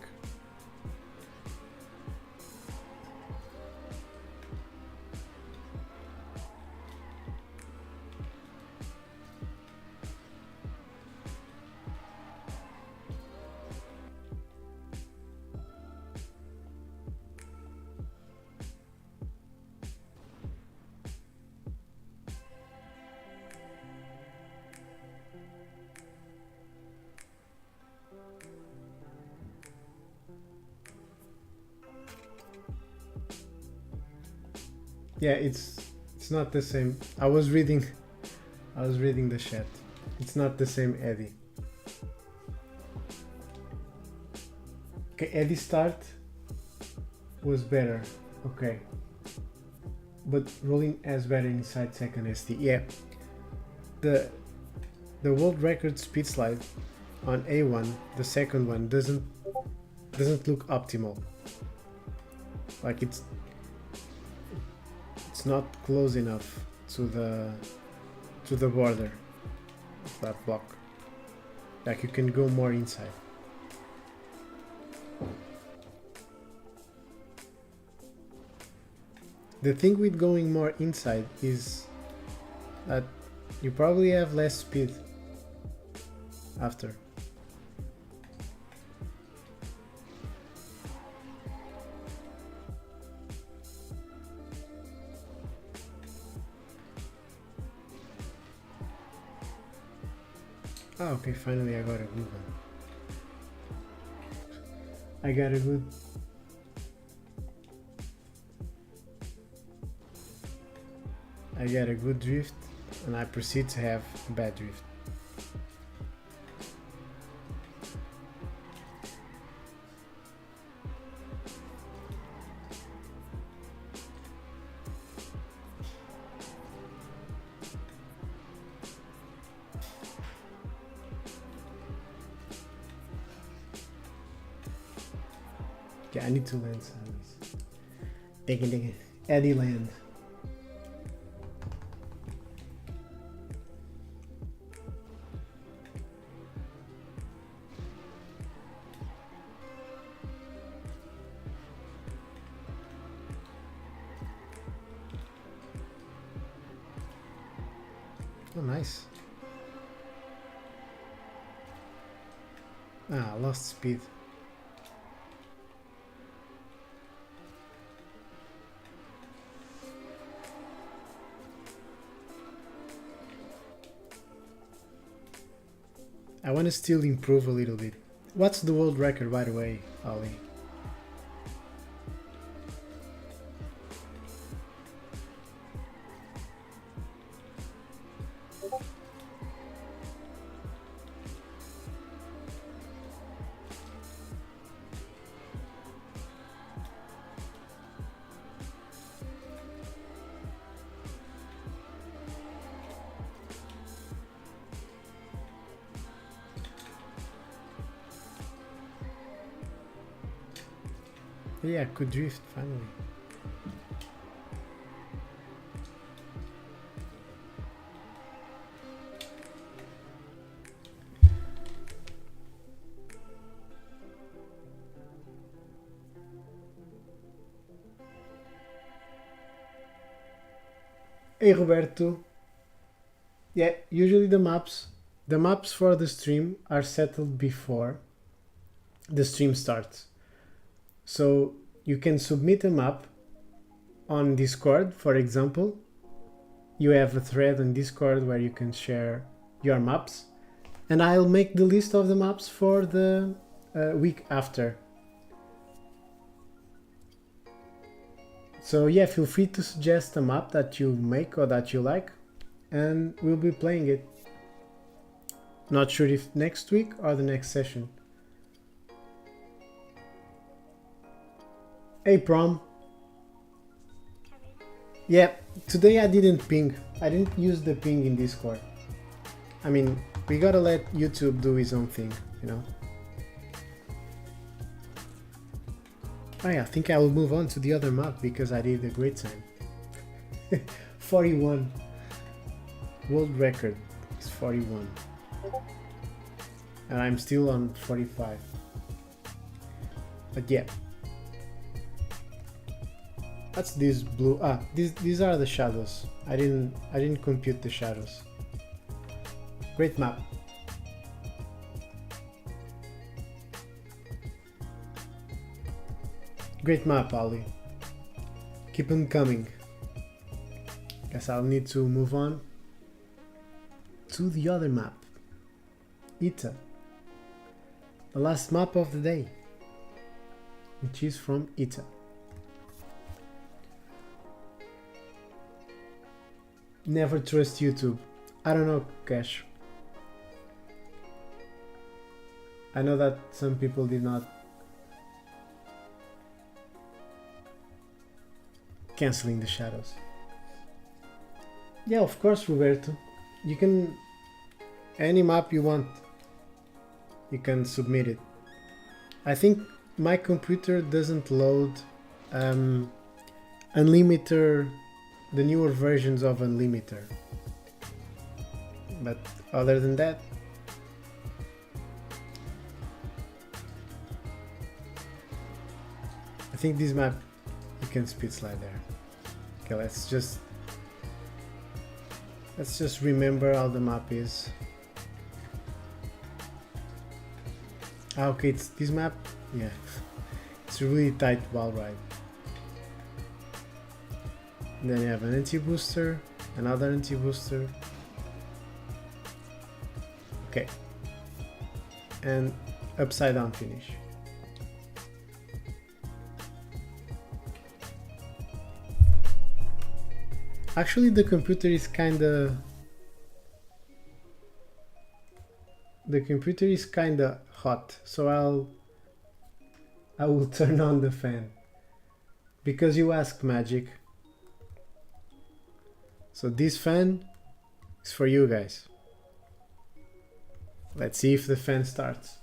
[SPEAKER 1] Yeah, it's not the same. I was reading the chat. It's not the same Eddie. Okay, Eddie start was better. Okay. But rolling as better inside second ST. Yeah. The world record speed slide on A1, the second one doesn't look optimal. Like it's not close enough to the border of that block. Like you can go more inside. The thing with going more inside is that you probably have less speed after. Oh, okay, finally I got a good one. I got a good... I get a good drift and I proceed to have bad drift. Yeah, I need to land some of these. Ding it. Eddie land. Oh, nice. Ah, lost speed. I want to still improve a little bit. What's the world record, by the way, Ali? Yeah, could drift finally. Hey Roberto. Yeah, usually the maps for the stream are settled before the stream starts. So you can submit a map on Discord, for example. You have a thread on Discord where you can share your maps, and I'll make the list of the maps for the week after. So yeah, feel free to suggest a map that you make or that you like, and we'll be playing it. Not sure if next week or the next session. Hey Prom. Yeah, today I didn't ping. I didn't use the ping in Discord. I mean, we gotta let YouTube do his own thing, you know? Oh yeah, I think I will move on to the other map because I did a great time. 41. World record is 41. And I'm still on 45. But yeah. That's this blue. Ah, these are the shadows. I didn't compute the shadows. Great map. Great map, Ali. Keep them coming. Guess I'll need to move on to the other map. Ita. The last map of the day, which is from Ita. Never trust YouTube. I don't know, Cash. I know that some people did not. Canceling the shadows. Yeah, of course, Roberto. You can... Any map you want, you can submit it. I think my computer doesn't load Unlimiter, the newer versions of Unlimiter. But other than that, I think this map you can speed slide there. Okay, let's just remember how the map is. Ah, okay, it's this map. Yeah, it's a really tight wall ride. And then you have an anti-booster, another anti-booster. Okay, and upside down finish. Actually, the computer is kinda hot, so I will turn on the fan because you asked, Magic. So this fan is for you guys. Let's see if the fan starts.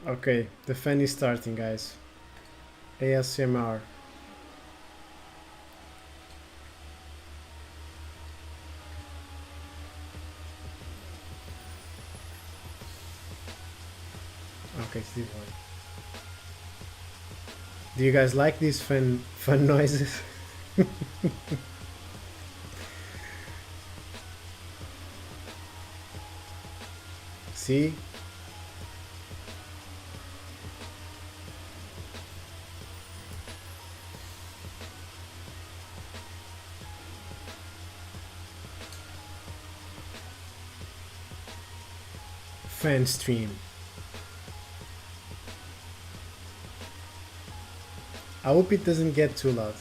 [SPEAKER 1] Okay, the fan is starting, guys. ASMR. Okay, it's this one. Do you guys like these fun noises? See? Fan stream. I hope it doesn't get too loud.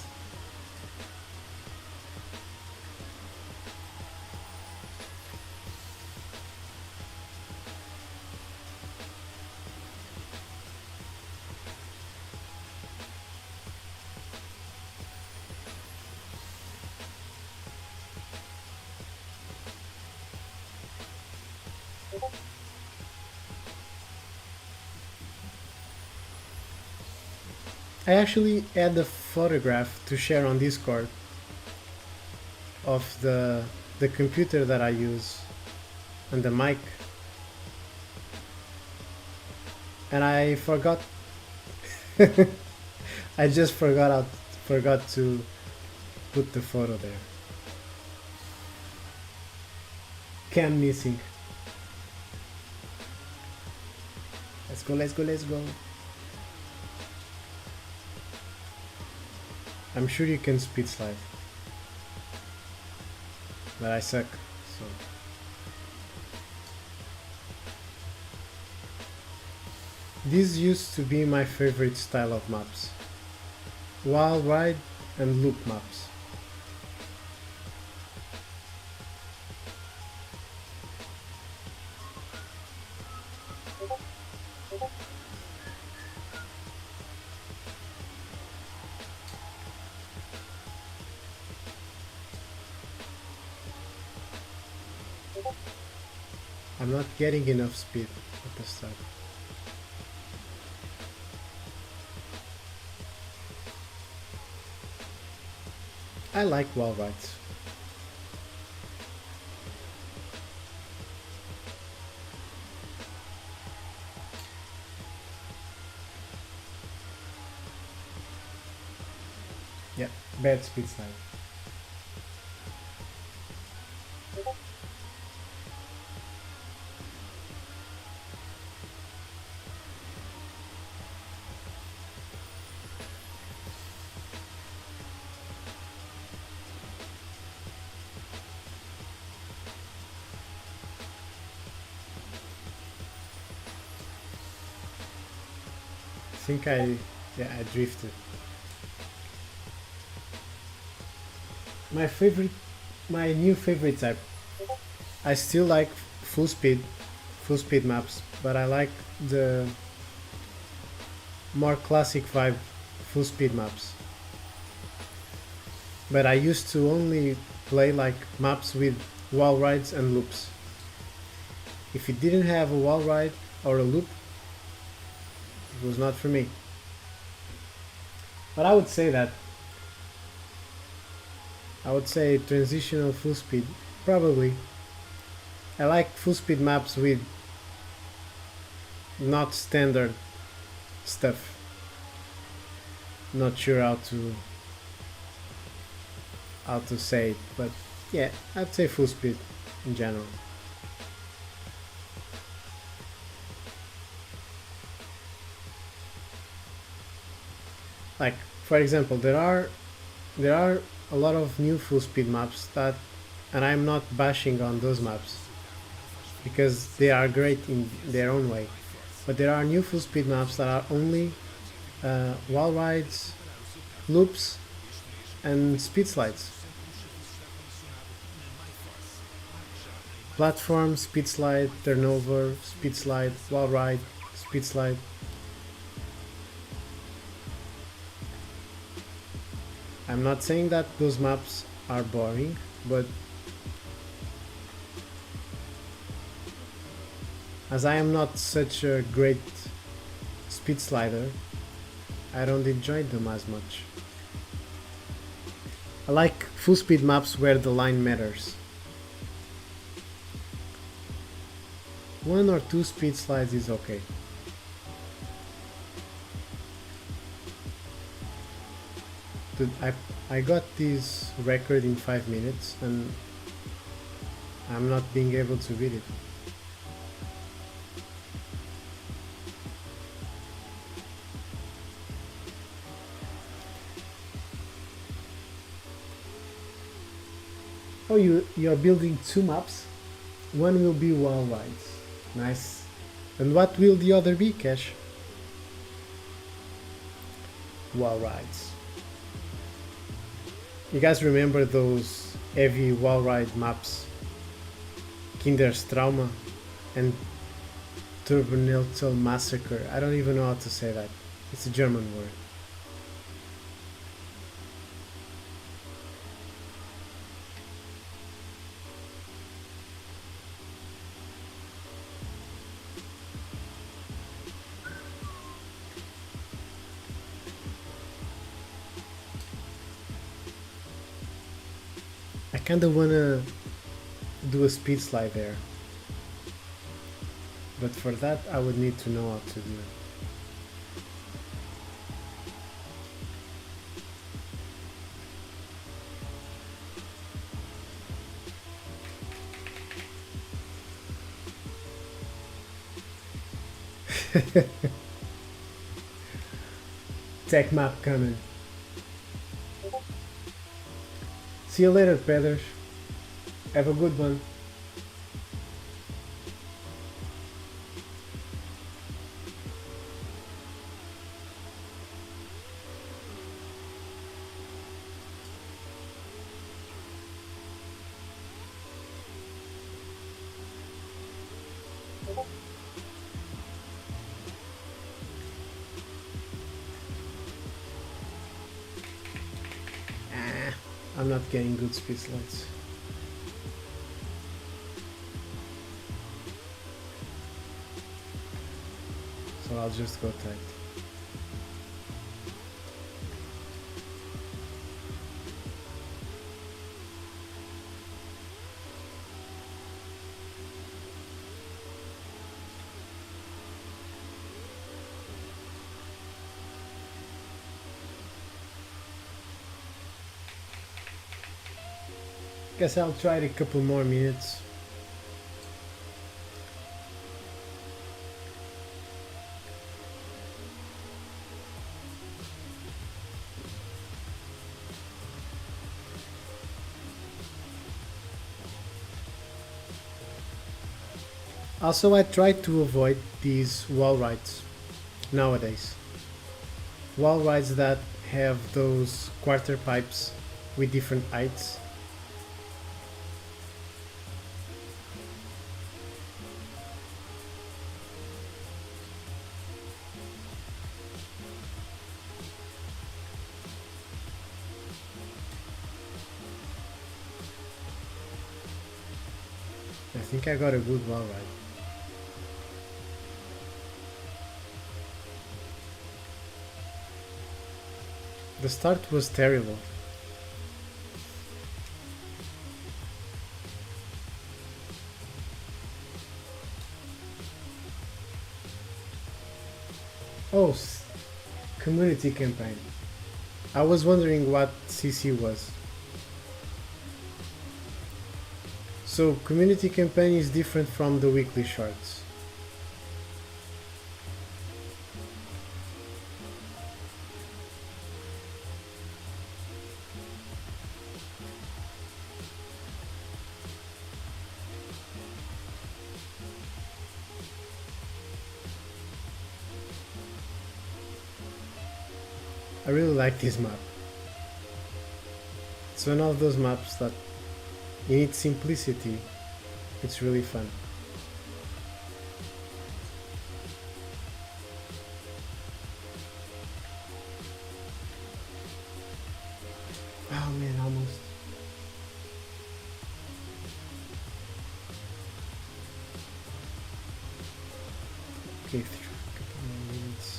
[SPEAKER 1] I actually had a photograph to share on Discord of the computer that I use and the mic, and I forgot. I just forgot to put the photo there. Cam missing. Let's go, let's go, let's go. I'm sure you can speed slide, but I suck, so. This used to be my favorite style of maps. Wild ride and loop maps. I'm not getting enough speed at the start. I like wall rides. Yeah, bad speed slide. I think I drifted. My new favorite type. I still like full speed maps, but I like the more classic vibe full speed maps. But I used to only play like maps with wall rides and loops. If it didn't have a wall ride or a loop, it was not for me. But I would say transitional full speed, probably. I like full speed maps with not standard stuff. Not sure how to say it, but yeah, I'd say full speed in general. Like for example, there are a lot of new full speed maps that, and I'm not bashing on those maps because they are great in their own way, but there are new full speed maps that are only wall rides, loops, and speed slides. Platform, speed slide, turnover, speed slide, wall ride, speed slide. I'm not saying that those maps are boring, but as I am not such a great speed slider, I don't enjoy them as much. I like full speed maps where the line matters. One or two speed slides is okay. Dude, I got this record in 5 minutes and I'm not being able to beat it. Oh, you're building two maps? One will be wall rides. Nice. And what will the other be, Cash? Wall rides. You guys remember those heavy wall ride maps? Kinderstrauma and Turboneltal Massacre. I don't even know how to say that. It's a German word. I kinda wanna do a speed slide there. But for that I would need to know how to do it. Tech map coming. See you later, Peders. Have a good one. I'm not getting good speed slides. So I'll just go tight. Guess I'll try it a couple more minutes. Also, I try to avoid these wall rides nowadays. Wall rides that have those quarter pipes with different heights. I think I got a good wall ride. The start was terrible. Oh, community campaign. I was wondering what CC was. So community campaign is different from the weekly shorts. I really like this map. It's one of those maps that in its simplicity, it's really fun. Oh man, almost. Okay, a couple more minutes.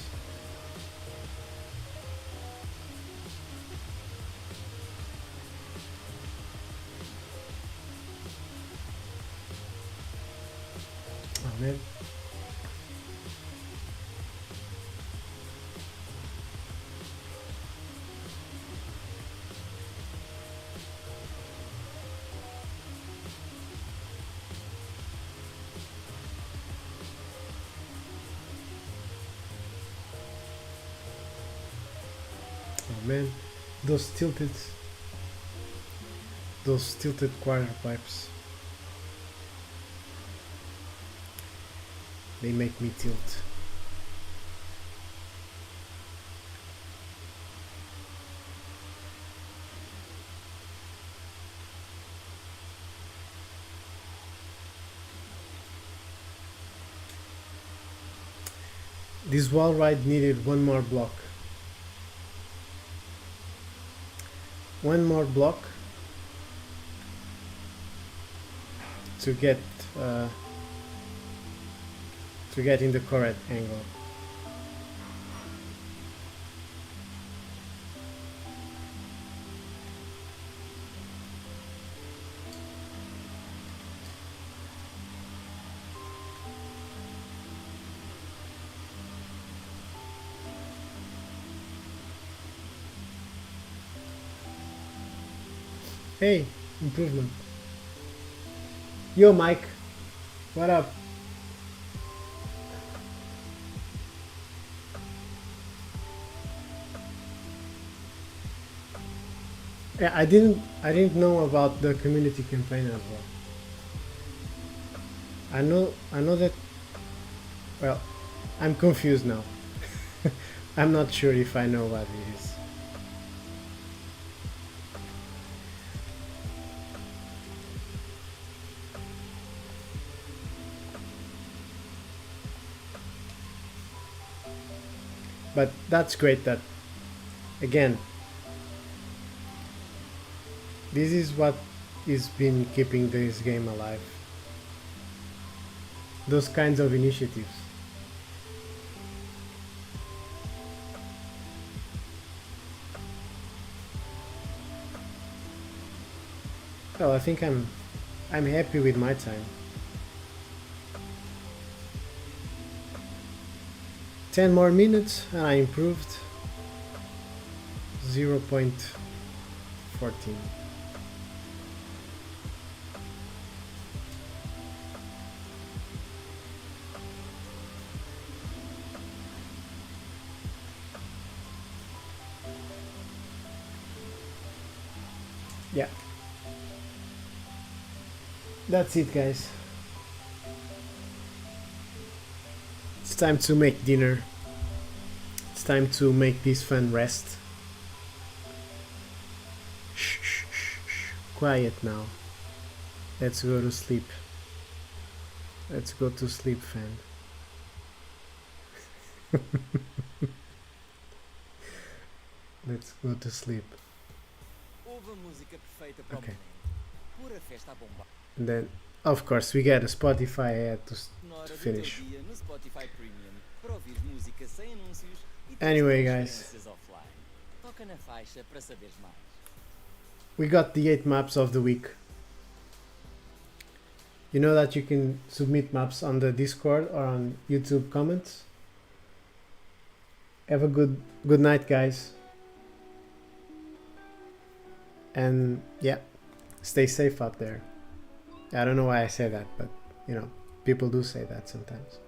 [SPEAKER 1] Oh man. Oh man, those tilted quarter pipes, they make me tilt. This wall ride needed one more block. One more block to get in the correct angle. Hey, improvement. Yo, Mike, what up? Yeah, I didn't know about the community campaign as well. I know that. Well, I'm confused now. I'm not sure if I know what it is. But that's great that, again, this is what is been keeping this game alive. Those kinds of initiatives. Well, I think I'm happy with my time. 10 more minutes and I improved 0.14. Yeah. That's it, guys. It's time to make dinner. It's time to make this fun rest. Shh, shh, shh, shh. Quiet now. Let's go to sleep. Let's go to sleep, fan. Let's go to sleep. Okay. And then, of course, we get a Spotify ad to finish. Anyway, guys, we got the 8 maps of the week. You know that you can submit maps on the Discord or on YouTube comments. Have a good night, guys. And yeah, stay safe out there. I don't know why I say that, but you know, people do say that sometimes.